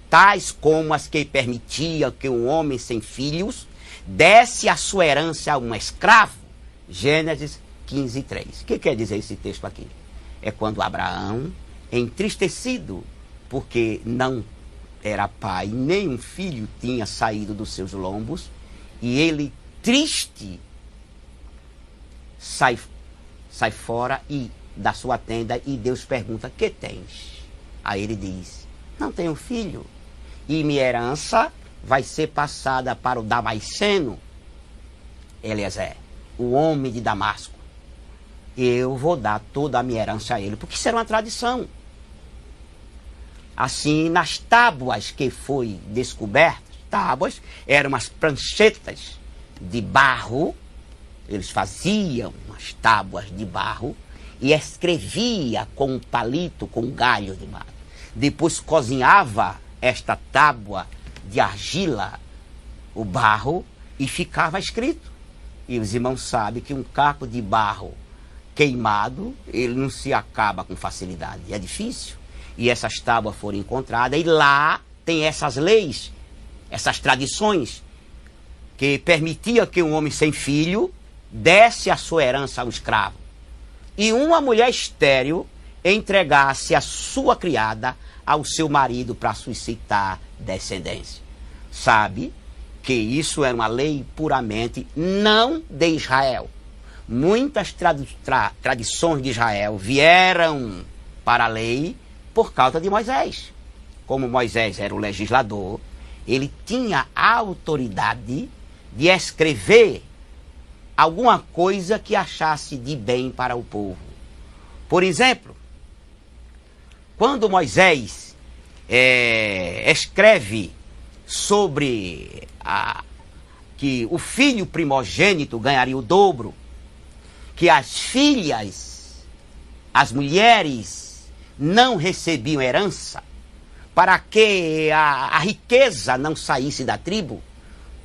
tais como as que permitiam que um homem sem filhos desse a sua herança a um escravo. Gênesis 15:3. O que quer dizer esse texto aqui? É quando Abraão, entristecido, porque não era pai, nem um filho tinha saído dos seus lombos, e ele, triste, sai fora da sua tenda, e Deus pergunta: que tens? Aí ele diz: não tenho filho, e minha herança vai ser passada para o Damasceno, Eliezer, o homem de Damasco. eu vou dar toda a minha herança a ele, porque isso era uma tradição. Assim, nas tábuas que foi descobertas, tábuas eram umas pranchetas de barro, eles faziam umas tábuas de barro e escrevia com um palito, com um galho de barro. Depois cozinhava esta tábua de argila, o barro, e ficava escrito. E os irmãos sabem que um caco de barro queimado, ele não se acaba com facilidade, é difícil. E essas tábuas foram encontradas, e lá tem essas leis, essas tradições, que permitia que um homem sem filho desse a sua herança ao escravo. E uma mulher estéril entregasse a sua criada ao seu marido para suscitar descendência. Sabe que isso era uma lei puramente não de Israel. Muitas tradições de Israel vieram para a lei por causa de Moisés. Como Moisés era o legislador, ele tinha a autoridade de escrever alguma coisa que achasse de bem para o povo. Por exemplo, quando Moisés escreve sobre que o filho primogênito ganharia o dobro, que as filhas, as mulheres, não recebiam herança, para que a riqueza não saísse da tribo,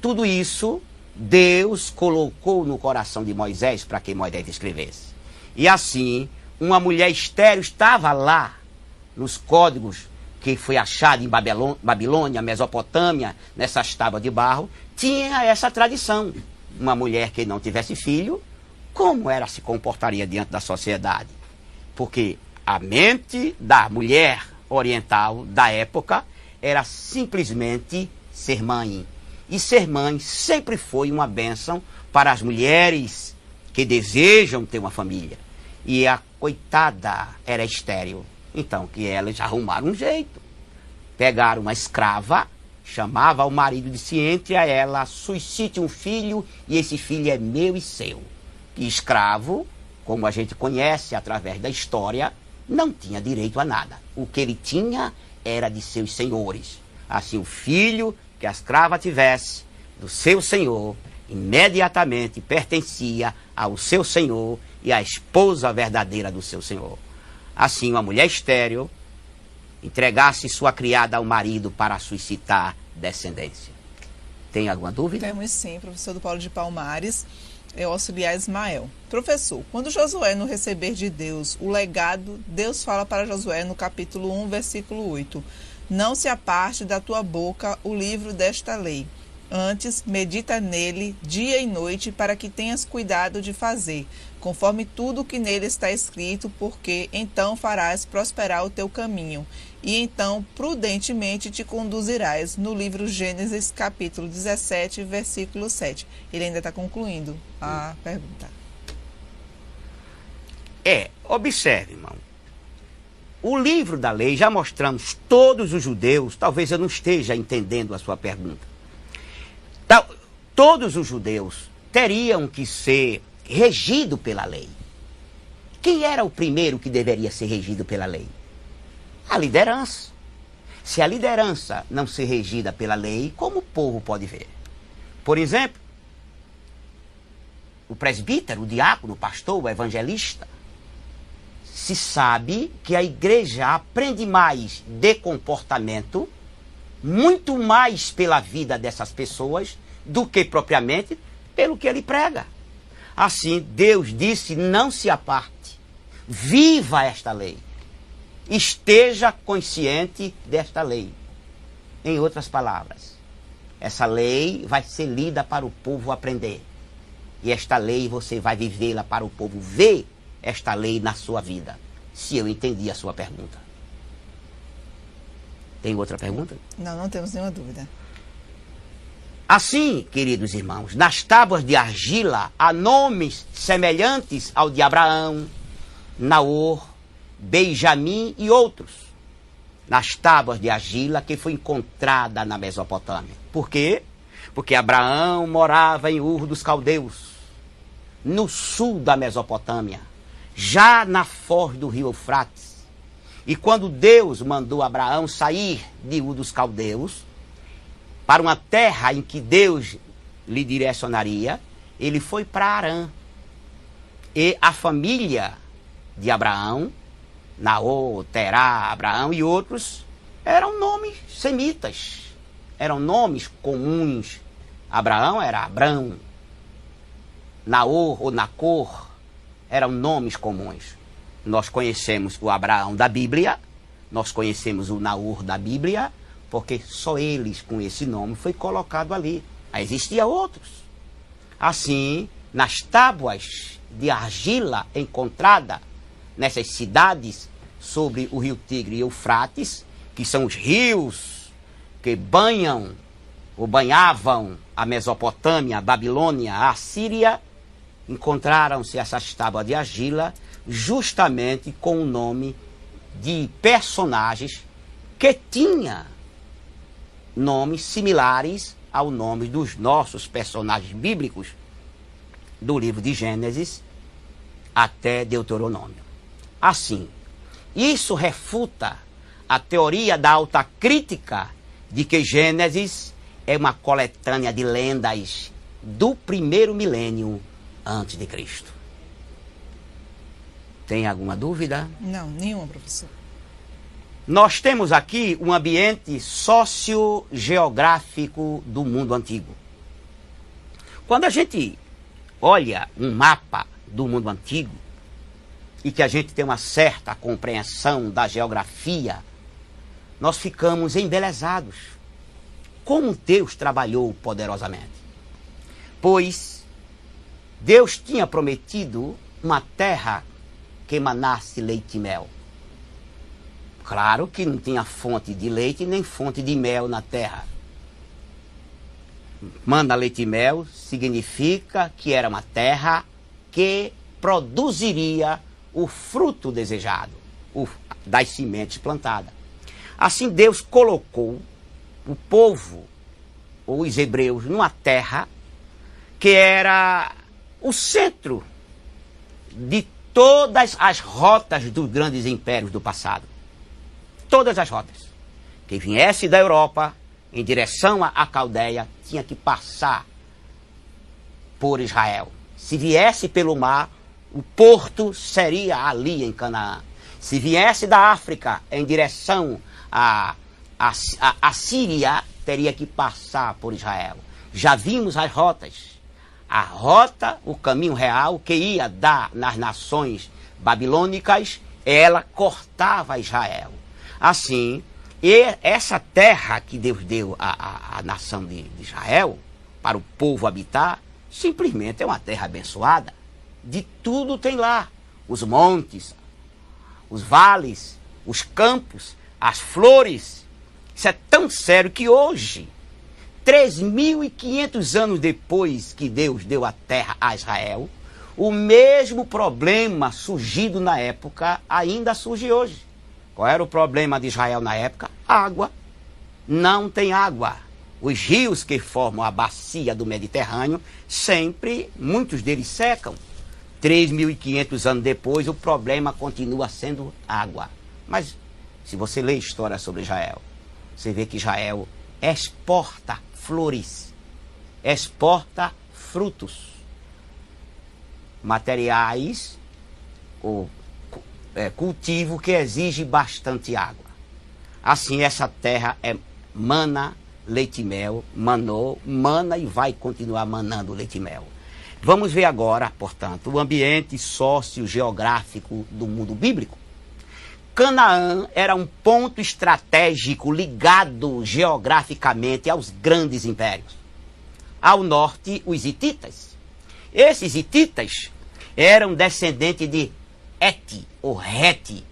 tudo isso Deus colocou no coração de Moisés para que Moisés escrevesse. E assim, uma mulher estéril estava lá, nos códigos que foi achado em Babilônia, Mesopotâmia, nessas tábuas de barro, tinha essa tradição. Uma mulher que não tivesse filho, como ela se comportaria diante da sociedade? Porque a mente da mulher oriental da época era simplesmente ser mãe. E ser mãe sempre foi uma bênção para as mulheres que desejam ter uma família. E a coitada era estéril. Então, que elas arrumaram um jeito. Pegaram uma escrava, chamava o marido e disse, entre a ela, suscite um filho, e esse filho é meu e seu. E escravo, como a gente conhece através da história, não tinha direito a nada. O que ele tinha era de seus senhores. Assim, o filho que a escrava tivesse do seu senhor, imediatamente pertencia ao seu senhor e à esposa verdadeira do seu senhor. Assim, uma mulher estéril entregasse sua criada ao marido para suscitar descendência. Tem alguma dúvida? Temos sim, professor do Paulo de Palmares, é o auxiliar Ismael. Professor, quando Josué não receber de Deus o legado, Deus fala para Josué no capítulo 1, versículo 8, não se aparte da tua boca o livro desta lei. Antes, medita nele dia e noite, para que tenhas cuidado de fazer, conforme tudo que nele está escrito, porque então farás prosperar o teu caminho, e então prudentemente te conduzirás. No livro Gênesis, capítulo 17, versículo 7. Ele ainda está concluindo a pergunta. Observe, irmão. O livro da lei, já mostramos todos os judeus, talvez eu não esteja entendendo a sua pergunta. Todos os judeus teriam que ser regidos pela lei. Quem era o primeiro que deveria ser regido pela lei? A liderança. Se a liderança não ser regida pela lei, como o povo pode ver? Por exemplo, o presbítero, o diácono, o pastor, o evangelista. Se sabe que a igreja aprende mais de comportamento, muito mais pela vida dessas pessoas, do que propriamente pelo que ele prega. Assim, Deus disse, não se aparte, viva esta lei, esteja consciente desta lei. Em outras palavras, essa lei vai ser lida para o povo aprender. E esta lei você vai vivê-la para o povo ver esta lei na sua vida. Se eu entendi a sua pergunta. Tem outra pergunta? Não, não temos nenhuma dúvida. Assim, queridos irmãos, nas tábuas de argila há nomes semelhantes ao de Abraão, Naor, Benjamim e outros. Nas tábuas de argila que foi encontrada na Mesopotâmia. Por quê? Porque Abraão morava em Ur dos Caldeus, no sul da Mesopotâmia. já na foz do rio Eufrates. E quando Deus mandou Abraão sair de Ur dos Caldeus para uma terra em que Deus lhe direcionaria, ele foi para Harã. E a família de Abraão, Naor, Terá, Abraão e outros, eram nomes semitas, eram nomes comuns. Abraão era Abrão, Naor ou Nacor eram nomes comuns. Nós conhecemos o Abraão da Bíblia, nós conhecemos o Naor da Bíblia, porque só eles com esse nome foi colocado ali. Aí existiam outros. Assim, nas tábuas de argila encontrada nessas cidades sobre o rio Tigre e Eufrates, que são os rios que banham ou banhavam a Mesopotâmia, a Babilônia, a Síria, encontraram-se essas tábuas de argila justamente com o nome de personagens que tinha nomes similares ao nome dos nossos personagens bíblicos do livro de Gênesis até Deuteronômio. Assim, isso refuta a teoria da autocrítica de que Gênesis é uma coletânea de lendas do primeiro milênio antes de Cristo. Tem alguma dúvida? Não, nenhuma, professor. Nós temos aqui um ambiente sociogeográfico do mundo antigo. Quando a gente olha um mapa do mundo antigo e que a gente tem uma certa compreensão da geografia, nós ficamos embelezados. Como Deus trabalhou poderosamente. Pois Deus tinha prometido uma terra que emanasse leite e mel. Claro que não tinha fonte de leite nem fonte de mel na terra. Mana leite e mel significa que era uma terra que produziria o fruto desejado, das sementes plantadas. Assim Deus colocou o povo, ou os hebreus, numa terra que era o centro de todas as rotas dos grandes impérios do passado. Todas as rotas. Quem viesse da Europa em direção à Caldeia tinha que passar por Israel. Se viesse pelo mar, o porto seria ali em Canaã. Se viesse da África em direção à Síria, teria que passar por Israel. Já vimos as rotas. A rota, o caminho real que ia dar nas nações babilônicas, ela cortava Israel. Assim, essa terra que Deus deu à nação de Israel, para o povo habitar, simplesmente é uma terra abençoada. De tudo tem lá. Os montes, os vales, os campos, as flores. Isso é tão sério que hoje, 3.500 anos depois que Deus deu a terra a Israel, o mesmo problema surgido na época ainda surge hoje. Qual era o problema de Israel na época? Água. Não tem água. Os rios que formam a bacia do Mediterrâneo, sempre, muitos deles secam. 3.500 anos depois, o problema continua sendo água. Mas, se você lê história sobre Israel, você vê que Israel exporta flores, exporta frutos, materiais, ou cultivo que exige bastante água. Assim, essa terra mana leite e mel, manou, mana e vai continuar manando leite e mel. Vamos ver agora, portanto, o ambiente sociogeográfico do mundo bíblico. Canaã era um ponto estratégico ligado geograficamente aos grandes impérios. Ao norte, os hititas. Esses hititas eram descendentes de Et, ou Het.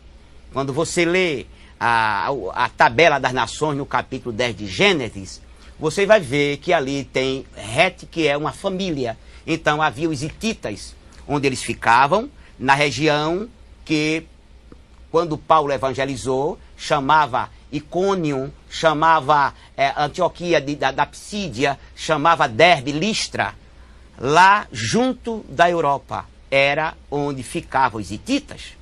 Quando você lê a tabela das nações no capítulo 10 de Gênesis, você vai ver que ali tem Het, que é uma família. Então havia os hititas, onde eles ficavam, na região que, quando Paulo evangelizou, chamava Icônio, chamava Antioquia da Psídia, chamava Derbe, Listra, lá junto da Europa. era onde ficavam os hititas.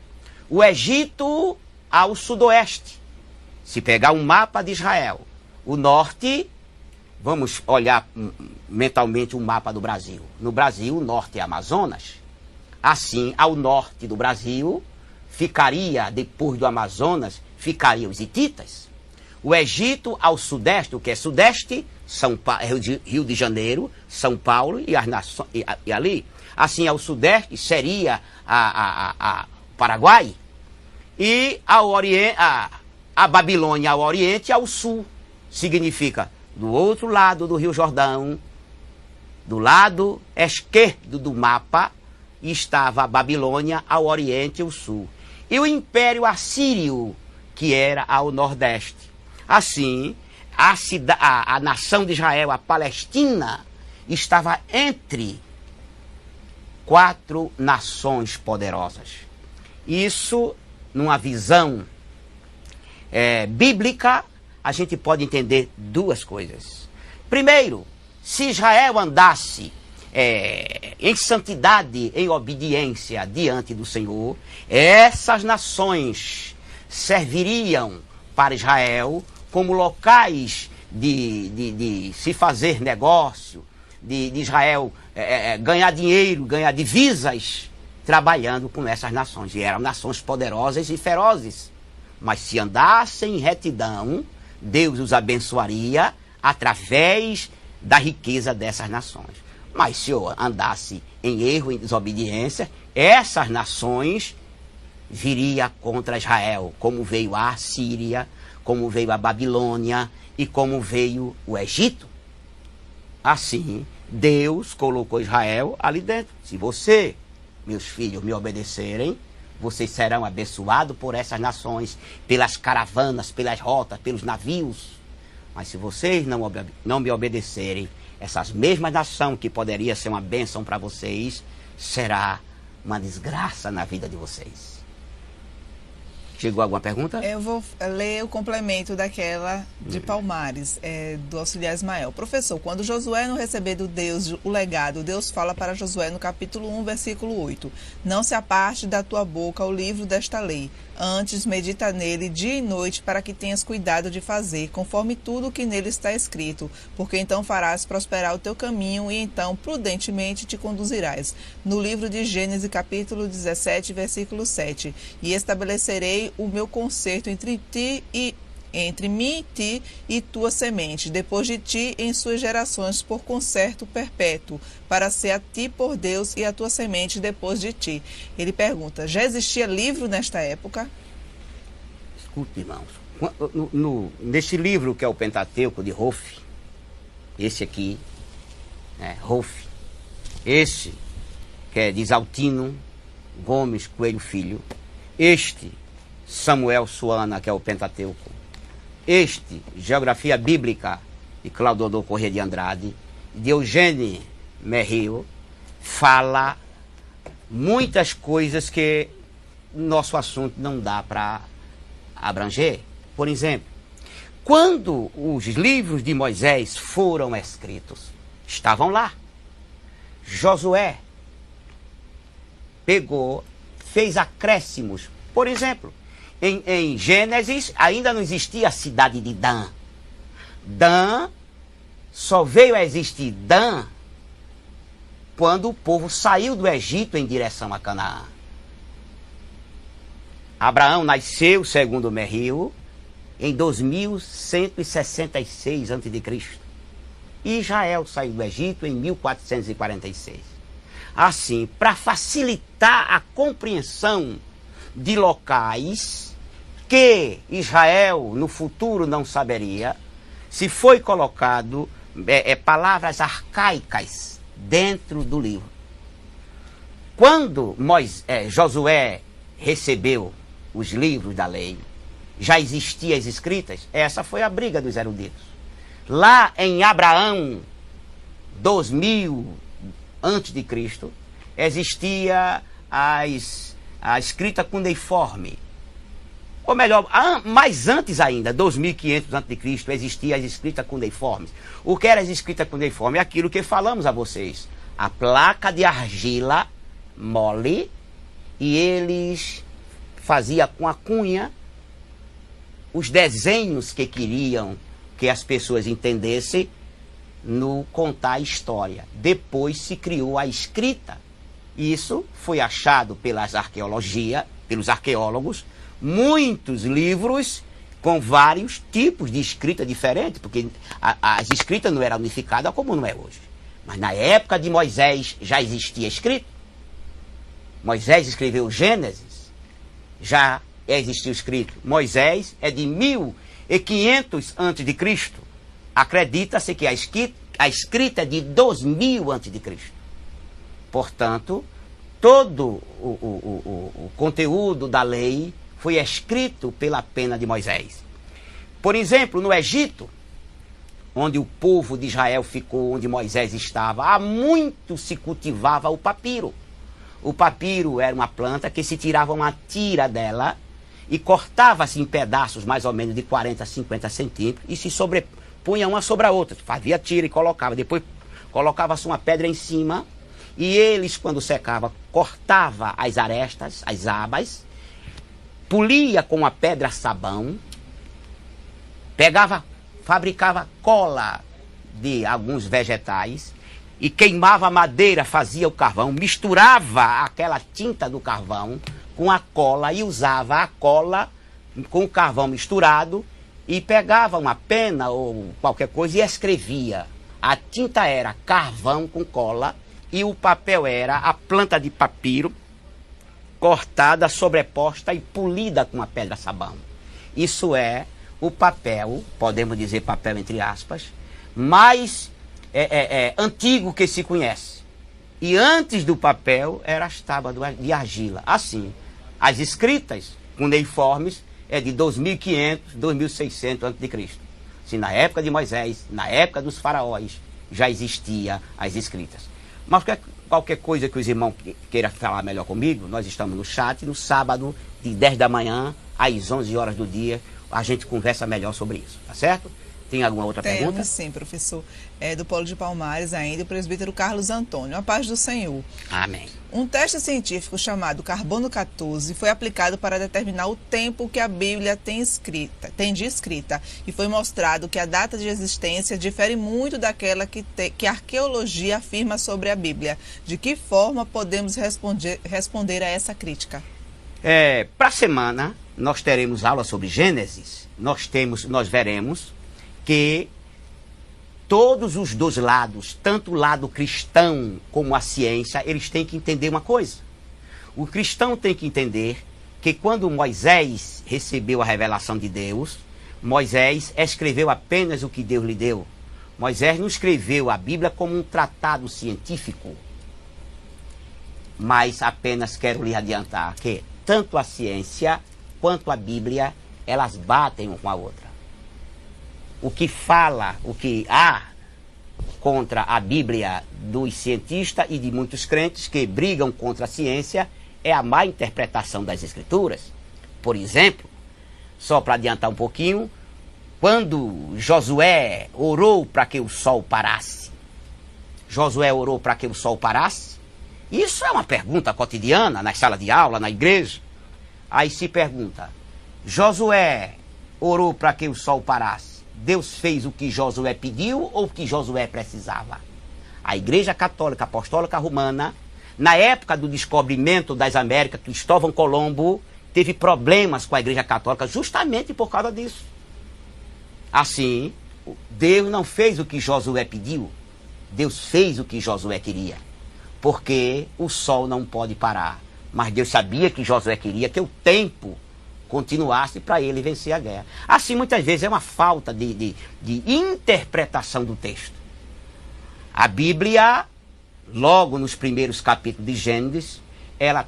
O Egito ao sudoeste. Se pegar um mapa de Israel, o norte, vamos olhar mentalmente um mapa do Brasil. No Brasil, o norte é Amazonas. Assim, ao norte do Brasil, ficaria, depois do Amazonas, ficariam os hititas. O Egito ao sudeste, o que é sudeste, Rio de Janeiro, São Paulo e ali. Assim, ao sudeste seria Paraguai. E ao oriente, a Babilônia ao oriente e ao sul. Significa, do outro lado do Rio Jordão, do lado esquerdo do mapa, estava a Babilônia ao oriente e ao sul. E o Império Assírio, que era ao nordeste. Assim, a nação de Israel, a Palestina, estava entre 4 nações poderosas. Isso, numa visão bíblica, a gente pode entender 2 coisas. Primeiro, se Israel andasse em santidade, em obediência diante do Senhor, essas nações serviriam para Israel como locais de se fazer negócio, de Israel ganhar dinheiro, ganhar divisas, trabalhando com essas nações. E eram nações poderosas e ferozes. Mas se andassem em retidão, Deus os abençoaria através da riqueza dessas nações. Mas se eu andasse em erro, em desobediência, essas nações viria contra Israel, como veio a Assíria, como veio a Babilônia e como veio o Egito. Assim, Deus colocou Israel ali dentro. Se você, meus filhos, me obedecerem, vocês serão abençoados por essas nações, pelas caravanas, pelas rotas, pelos navios. Mas se vocês não me obedecerem, essas mesmas nações que poderia ser uma bênção para vocês, será uma desgraça na vida de vocês. Chegou alguma pergunta? Eu vou ler o complemento daquela de Palmares, do auxiliar Ismael. Professor, quando Josué não receber do Deus o legado, Deus fala para Josué no capítulo 1, versículo 8. Não se aparte da tua boca o livro desta lei. Antes, medita nele dia e noite para que tenhas cuidado de fazer, conforme tudo o que nele está escrito, porque então farás prosperar o teu caminho e então prudentemente te conduzirás. No livro de Gênesis, capítulo 17, versículo 7. E estabelecerei o meu concerto entre mim, ti e tua semente, depois de ti em suas gerações, por concerto perpétuo, para ser a ti por Deus e a tua semente depois de ti. Ele pergunta, já existia livro nesta época? Escute, irmãos, nesse livro que é o Pentateuco de Rofe, esse aqui, Rofe, esse que é de Isaltino Gomes Coelho Filho, este Samuel Suana, que é o Pentateuco, este, Geografia Bíblica, de Claudodor Corrêa de Andrade, de Eugênio Merrill, fala muitas coisas que nosso assunto não dá para abranger. Por exemplo, quando os livros de Moisés foram escritos, estavam lá. Josué pegou, fez acréscimos. Por exemplo, em Gênesis ainda não existia a cidade de Dan. Dan só veio a existir Dan quando o povo saiu do Egito em direção a Canaã. Abraão nasceu, segundo Merrill, em 2166 a.C. E Israel saiu do Egito em 1446. Assim, para facilitar a compreensão de locais que Israel no futuro não saberia, se foi colocado palavras arcaicas dentro do livro. Quando Josué recebeu os livros da lei, já existiam as escritas, essa foi a briga dos eruditos. Lá em Abraão, 2000 antes de Cristo, existia a escrita cuneiforme. Ou melhor, mais antes ainda, 2500 a.C., existia as escritas cuneiformes. O que era as escritas cuneiformes? É aquilo que falamos a vocês. A placa de argila mole e eles faziam com a cunha os desenhos que queriam que as pessoas entendessem no contar a história. Depois se criou a escrita. Isso foi achado pelos arqueólogos, muitos livros com vários tipos de escrita diferentes, porque as escritas não eram unificadas como não é hoje. Mas na época de Moisés já existia escrito. Moisés escreveu Gênesis, já existiu escrito. Moisés é de 1500 a.C. Acredita-se que a escrita é de 2000 a.C. Portanto, todo o conteúdo da lei foi escrito pela pena de Moisés. Por exemplo, no Egito, onde o povo de Israel ficou, onde Moisés estava, há muito se cultivava o papiro. O papiro era uma planta que se tirava uma tira dela e cortava-se em pedaços mais ou menos de 40 a 50 centímetros e se sobrepunha uma sobre a outra. Fazia tira e colocava. Depois colocava-se uma pedra em cima e eles, quando secava, cortava as arestas, as abas, polia com a pedra sabão, fabricava cola de alguns vegetais e queimava a madeira, fazia o carvão, misturava aquela tinta do carvão com a cola e usava a cola com o carvão misturado e pegava uma pena ou qualquer coisa e escrevia. A tinta era carvão com cola e o papel era a planta de papiro cortada, sobreposta e polida com a pedra sabão. Isso é o papel, podemos dizer papel entre aspas, mais antigo que se conhece. E antes do papel, eram as tábuas de argila. Assim, as escritas cuneiformes é de 2500, 2600 a.C. Se na época de Moisés, na época dos faraós, já existia as escritas. Mas qualquer coisa que os irmãos queiram falar melhor comigo, nós estamos no chat, no sábado, de 10 da manhã às 11 horas do dia, a gente conversa melhor sobre isso, tá certo? Tem alguma outra pergunta? Temos sim, professor. Do Polo de Palmares ainda, o presbítero Carlos Antônio. A paz do Senhor. Amém. Um teste científico chamado carbono 14 foi aplicado para determinar o tempo que a Bíblia tem de escrita e foi mostrado que a data de existência difere muito daquela que a arqueologia afirma sobre a Bíblia. De que forma podemos responder a essa crítica? Para a semana, nós teremos aula sobre Gênesis. Nós veremos que todos os dois lados, tanto o lado cristão como a ciência, eles têm que entender uma coisa. O cristão tem que entender que quando Moisés recebeu a revelação de Deus, Moisés escreveu apenas o que Deus lhe deu. Moisés não escreveu a Bíblia como um tratado científico. Mas apenas quero lhe adiantar que tanto a ciência quanto a Bíblia, elas batem uma com a outra. O que há contra a Bíblia dos cientistas e de muitos crentes que brigam contra a ciência é a má interpretação das Escrituras. Por exemplo, só para adiantar um pouquinho, quando Josué orou para que o sol parasse, Josué orou para que o sol parasse? Isso é uma pergunta cotidiana na sala de aula, na igreja. Aí se pergunta, Josué orou para que o sol parasse? Deus fez o que Josué pediu ou o que Josué precisava? A Igreja Católica Apostólica Romana, na época do descobrimento das Américas, Cristóvão Colombo teve problemas com a Igreja Católica justamente por causa disso. Assim, Deus não fez o que Josué pediu, Deus fez o que Josué queria, porque o sol não pode parar. Mas Deus sabia que Josué queria que o tempo continuasse para ele vencer a guerra. Assim, muitas vezes é uma falta de interpretação do texto. A Bíblia, logo nos primeiros capítulos de Gênesis, ela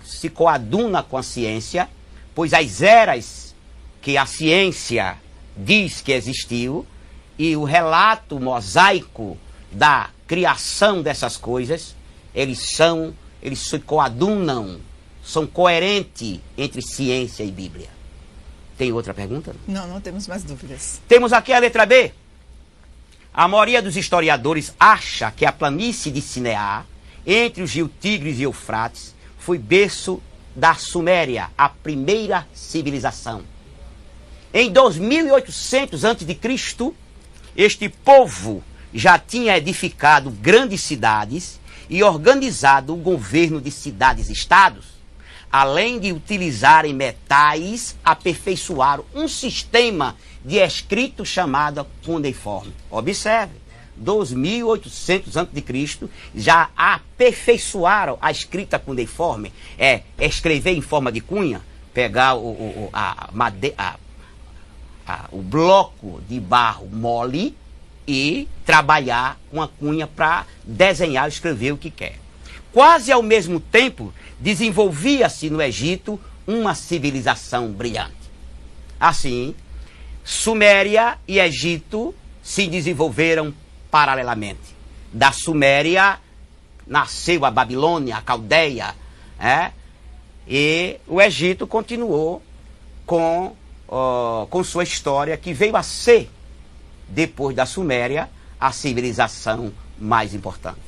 se coaduna com a ciência, pois as eras que a ciência diz que existiu e o relato mosaico da criação dessas coisas, eles se coadunam, são coerentes entre ciência e Bíblia. Tem outra pergunta? Não temos mais dúvidas. Temos aqui a letra B. A maioria dos historiadores acha que a planície de Sinear entre os rios Tigres e Eufrates, foi berço da Suméria, a primeira civilização. Em 2800 a.C., este povo já tinha edificado grandes cidades e organizado o governo de cidades-estados. Além de utilizarem metais, aperfeiçoaram um sistema de escrito chamado cuneiforme. Observe, 2800 a.C. já aperfeiçoaram a escrita cuneiforme, escrever em forma de cunha, pegar o bloco de barro mole e trabalhar com a cunha para desenhar e escrever o que quer. Quase ao mesmo tempo, desenvolvia-se no Egito uma civilização brilhante. Assim, Suméria e Egito se desenvolveram paralelamente. Da Suméria nasceu a Babilônia, a Caldeia, e o Egito continuou com sua história, que veio a ser, depois da Suméria, a civilização mais importante.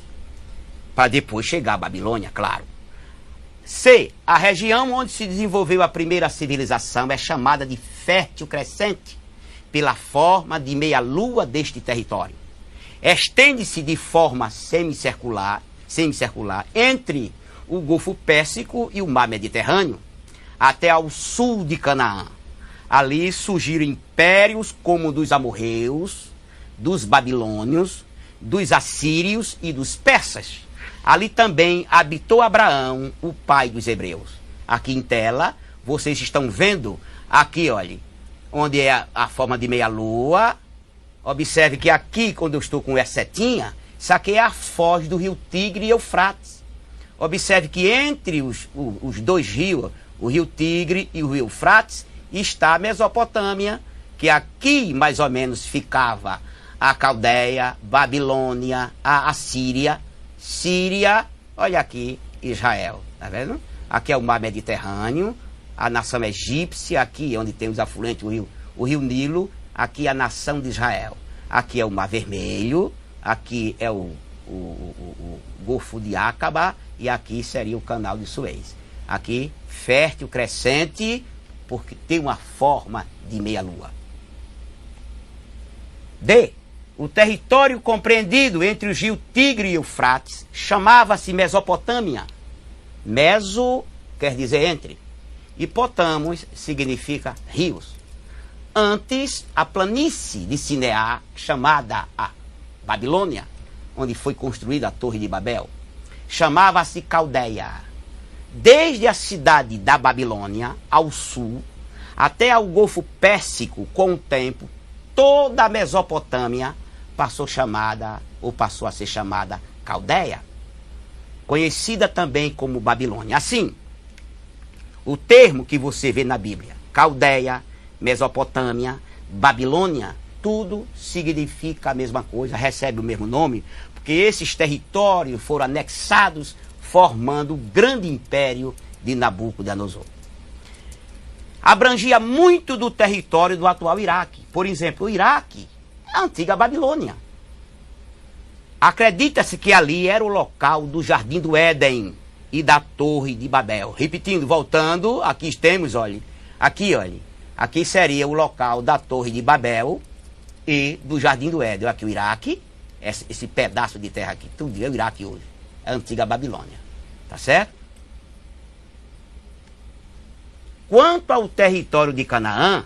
Para depois chegar a Babilônia, claro. C. A região onde se desenvolveu a primeira civilização é chamada de Fértil Crescente, pela forma de meia-lua deste território. Estende-se de forma semicircular entre o Golfo Pérsico e o Mar Mediterrâneo, até ao sul de Canaã. Ali surgiram impérios como o dos amorreus, dos babilônios, dos assírios e dos persas. Ali também habitou Abraão, o pai dos hebreus. Aqui em tela, vocês estão vendo, aqui, olha, onde é a forma de meia-lua. Observe que aqui, quando eu estou com essa setinha, isso aqui é a foz do rio Tigre e Eufrates. Observe que entre os dois rios, o rio Tigre e o rio Eufrates, está a Mesopotâmia, que aqui mais ou menos ficava a Caldeia, Babilônia, a Assíria, Síria, olha aqui, Israel, tá vendo? Aqui é o mar Mediterrâneo, a nação egípcia, aqui onde tem os afluentes, o rio Nilo, aqui a nação de Israel. Aqui é o Mar Vermelho, aqui é o Golfo de Acaba e aqui seria o Canal de Suez. Aqui, Fértil Crescente, porque tem uma forma de meia-lua. D. O território compreendido entre os rios Tigre e Eufrates chamava-se Mesopotâmia. Meso quer dizer entre. E potamos significa rios. Antes, a planície de Sinear, chamada a Babilônia, onde foi construída a Torre de Babel, chamava-se Caldeia. Desde a cidade da Babilônia, ao sul, até ao Golfo Pérsico, com o tempo, toda a Mesopotâmia passou a ser chamada Caldeia, conhecida também como Babilônia. Assim, o termo que você vê na Bíblia, Caldeia, Mesopotâmia, Babilônia, tudo significa a mesma coisa, recebe o mesmo nome, porque esses territórios foram anexados, formando o grande império de Nabucodonosor. Abrangia muito do território do atual Iraque. Por exemplo, o Iraque é a antiga Babilônia. Acredita-se que ali era o local do Jardim do Éden e da Torre de Babel. Repetindo, voltando, aqui temos, olha, aqui seria o local da Torre de Babel e do Jardim do Éden. Aqui o Iraque, esse pedaço de terra aqui, tudo é o Iraque hoje, é a antiga Babilônia, tá certo? Quanto ao território de Canaã,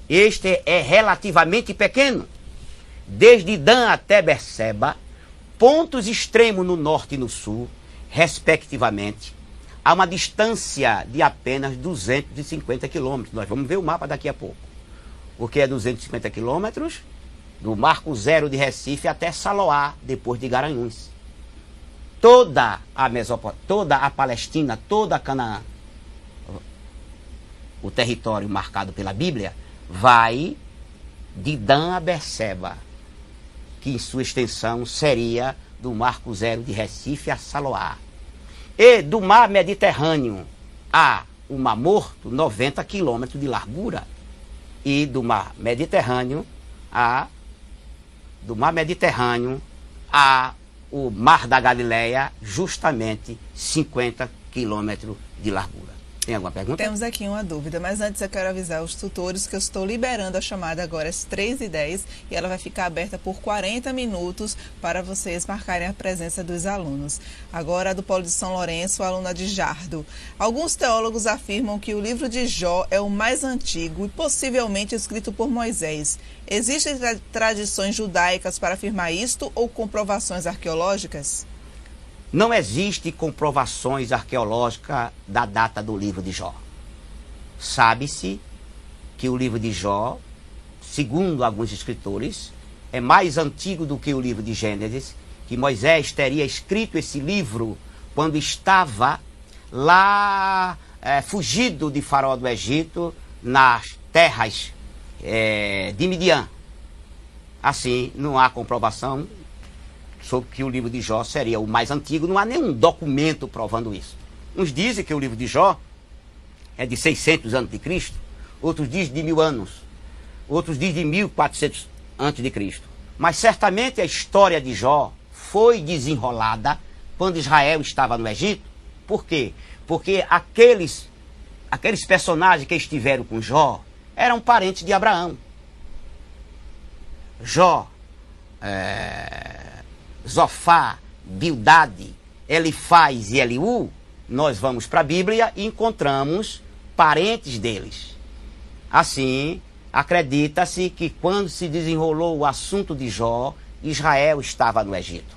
este é relativamente pequeno. Desde Dan até Berseba, pontos extremos no norte e no sul, respectivamente, há uma distância de apenas 250 quilômetros. Nós vamos ver o mapa daqui a pouco. O que é 250 quilômetros? Do Marco Zero de Recife até Saloá, depois de Garanhuns. Toda a Mesopotâmia, toda a Palestina, toda a Canaã, o território marcado pela Bíblia, vai de Dan a Berseba, que em sua extensão seria do Marco Zero de Recife a Saloá. E do Mar Mediterrâneo a o Mar Morto, 90 quilômetros de largura. E do Mar Mediterrâneo a o Mar da Galileia, justamente 50 quilômetros de largura. Tem alguma pergunta? Temos aqui uma dúvida, mas antes eu quero avisar os tutores que eu estou liberando a chamada agora às 3h10 e ela vai ficar aberta por 40 minutos para vocês marcarem a presença dos alunos. Agora, a do Polo de São Lourenço, a aluna de Jardo. Alguns teólogos afirmam que o livro de Jó é o mais antigo e possivelmente escrito por Moisés. Existem tradições judaicas para afirmar isto ou comprovações arqueológicas? Não existe comprovações arqueológicas da data do livro de Jó. Sabe-se que o livro de Jó, segundo alguns escritores, é mais antigo do que o livro de Gênesis, que Moisés teria escrito esse livro quando estava lá fugido de Faraó do Egito, nas terras de Midian. Assim, não há comprovação sobre que o livro de Jó seria o mais antigo, não há nenhum documento provando isso. Uns dizem que o livro de Jó é de 600 anos de Cristo, outros dizem de 1000 anos, outros dizem de 1400 antes de Cristo. Mas certamente a história de Jó foi desenrolada quando Israel estava no Egito. Por quê? Porque aqueles personagens que estiveram com Jó eram parentes de Abraão. Jó, Zofá, Bildade, Elifaz e Eliú, nós vamos para a Bíblia e encontramos parentes deles. Assim, acredita-se que quando se desenrolou o assunto de Jó, Israel estava no Egito.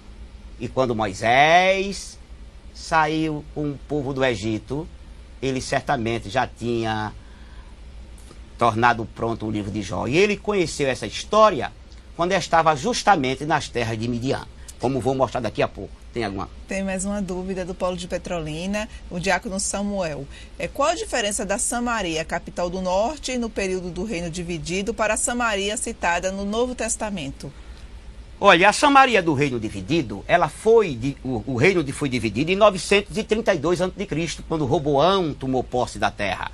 E quando Moisés saiu com o povo do Egito, ele certamente já tinha tornado pronto o livro de Jó. E ele conheceu essa história quando estava justamente nas terras de Midian, como vou mostrar daqui a pouco. Tem alguma? Tem mais uma dúvida do Polo de Petrolina, o diácono Samuel. Qual a diferença da Samaria, capital do norte, no período do reino dividido, para a Samaria citada no Novo Testamento? Olha, a Samaria do reino dividido, o reino foi dividido em 932 a.C., quando Roboão tomou posse da terra.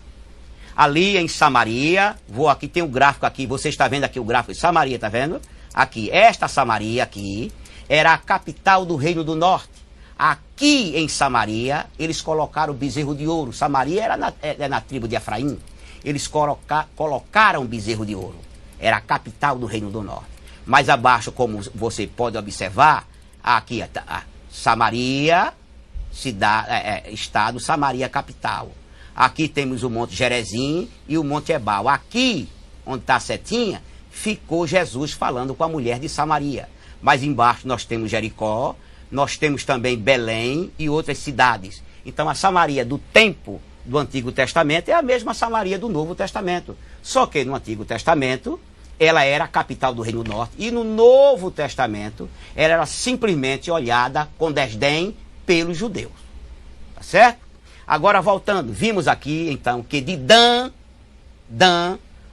Ali em Samaria, aqui tem um gráfico aqui, você está vendo aqui o gráfico de Samaria, está vendo? Aqui, esta Samaria aqui era a capital do reino do norte. Aqui em Samaria, eles colocaram o bezerro de ouro. Samaria era na tribo de Efraim. Eles colocaram o bezerro de ouro. Era a capital do reino do norte. Mais abaixo, como você pode observar, aqui Samaria, estado, Samaria, capital. Aqui temos o Monte Gerezim e o Monte Ebal. Aqui, onde está a setinha, ficou Jesus falando com a mulher de Samaria. Mas embaixo nós temos Jericó, nós temos também Belém e outras cidades. Então a Samaria do tempo do Antigo Testamento é a mesma Samaria do Novo Testamento. Só que no Antigo Testamento ela era a capital do Reino do Norte e no Novo Testamento ela era simplesmente olhada com desdém pelos judeus. Tá certo? Agora voltando, vimos aqui então que de Dan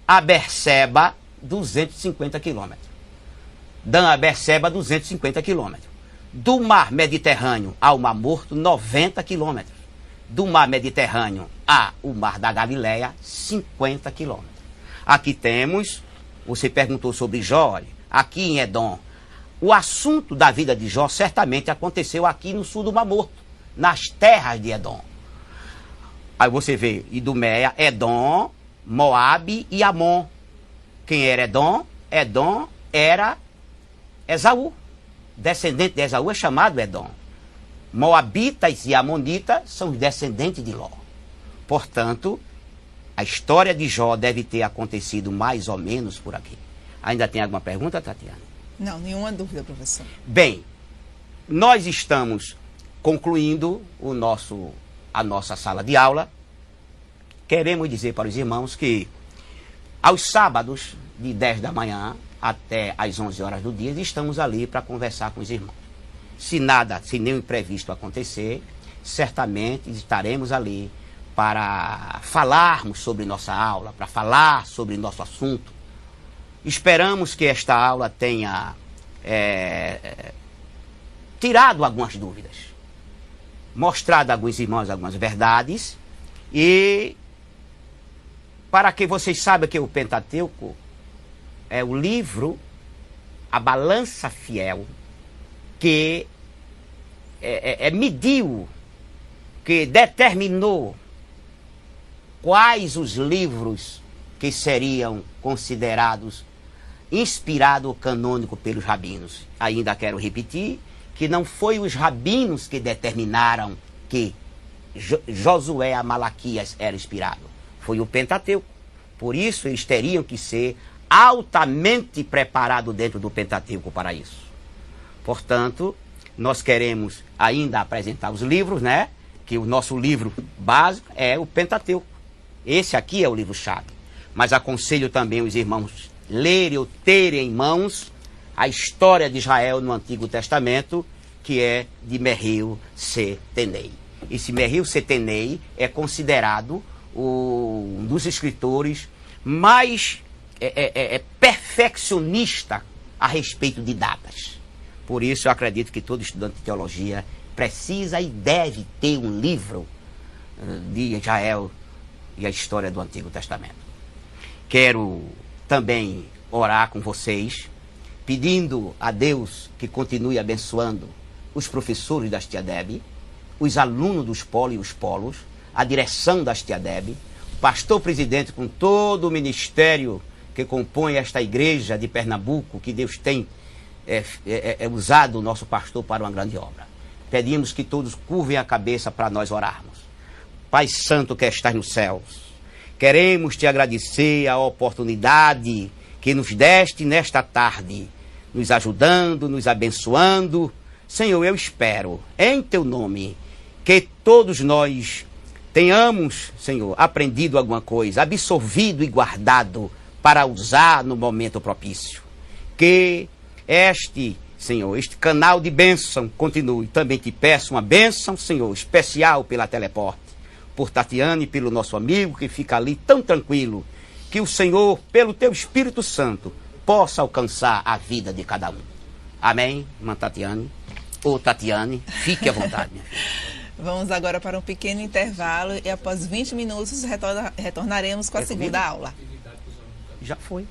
a Berseba, 250 quilômetros. Dan a Berseba, 250 quilômetros. Do mar Mediterrâneo ao Mar Morto, 90 quilômetros. Do mar Mediterrâneo ao Mar da Galileia, 50 quilômetros. Aqui temos, você perguntou sobre Jó, olha, aqui em Edom. O assunto da vida de Jó certamente aconteceu aqui no sul do Mar Morto, nas terras de Edom. Aí você vê Idumeia, Edom, Moabe e Amon. Quem era Edom? Edom era Esaú. Descendente de Esaú é chamado Edom. Moabitas e Amonitas são os descendentes de Ló. Portanto, a história de Jó deve ter acontecido mais ou menos por aqui. Ainda tem alguma pergunta, Tatiana? Não, nenhuma dúvida, professor. Bem, nós estamos concluindo a nossa sala de aula. Queremos dizer para os irmãos que aos sábados, de 10 da manhã até às 11 horas do dia, estamos ali para conversar com os irmãos. Se nenhum imprevisto acontecer, certamente estaremos ali para falarmos sobre nossa aula, para falar sobre nosso assunto. Esperamos que esta aula tenha tirado algumas dúvidas, mostrado a alguns irmãos algumas verdades, e para que vocês saibam que o Pentateuco é o livro, a balança fiel, que mediu, que determinou quais os livros que seriam considerados inspirado canônico pelos rabinos. Ainda quero repetir que não foi os rabinos que determinaram que Josué a Malaquias era inspirado. Foi o Pentateuco. Por isso eles teriam que ser altamente preparados dentro do Pentateuco para isso. Portanto, nós queremos ainda apresentar os livros, né? Que o nosso livro básico é o Pentateuco. Esse aqui é o livro-chave. Mas aconselho também os irmãos lerem ou terem em mãos a história de Israel no Antigo Testamento, que é de Merrill Setenei. Esse Merrill Setenei é considerado um dos escritores mais perfeccionista a respeito de datas. Por isso eu acredito que todo estudante de teologia precisa e deve ter um livro de Israel e a história do Antigo Testamento. Quero também orar com vocês, pedindo a Deus que continue abençoando os professores da Astiadeb, os alunos dos polos e os polos, a direção da Astiadeb, o pastor-presidente com todo o ministério que compõe esta igreja de Pernambuco, que Deus tem usado o nosso pastor para uma grande obra. Pedimos que todos curvem a cabeça para nós orarmos. Pai Santo que estás nos céus, queremos te agradecer a oportunidade que nos deste nesta tarde, nos ajudando, nos abençoando. Senhor, eu espero, em teu nome, que todos nós tenhamos, Senhor, aprendido alguma coisa, absorvido e guardado para usar no momento propício. Que Senhor, este canal de bênção continue. Também te peço uma bênção, Senhor, especial pela Teleporte, por Tatiane e pelo nosso amigo que fica ali tão tranquilo, que o Senhor, pelo teu Espírito Santo, possa alcançar a vida de cada um. Amém, irmã Tatiane? Ou Tatiane, fique à vontade, minha filha. Vamos agora para um pequeno intervalo e após 20 minutos retornaremos com a segunda aula. Já foi.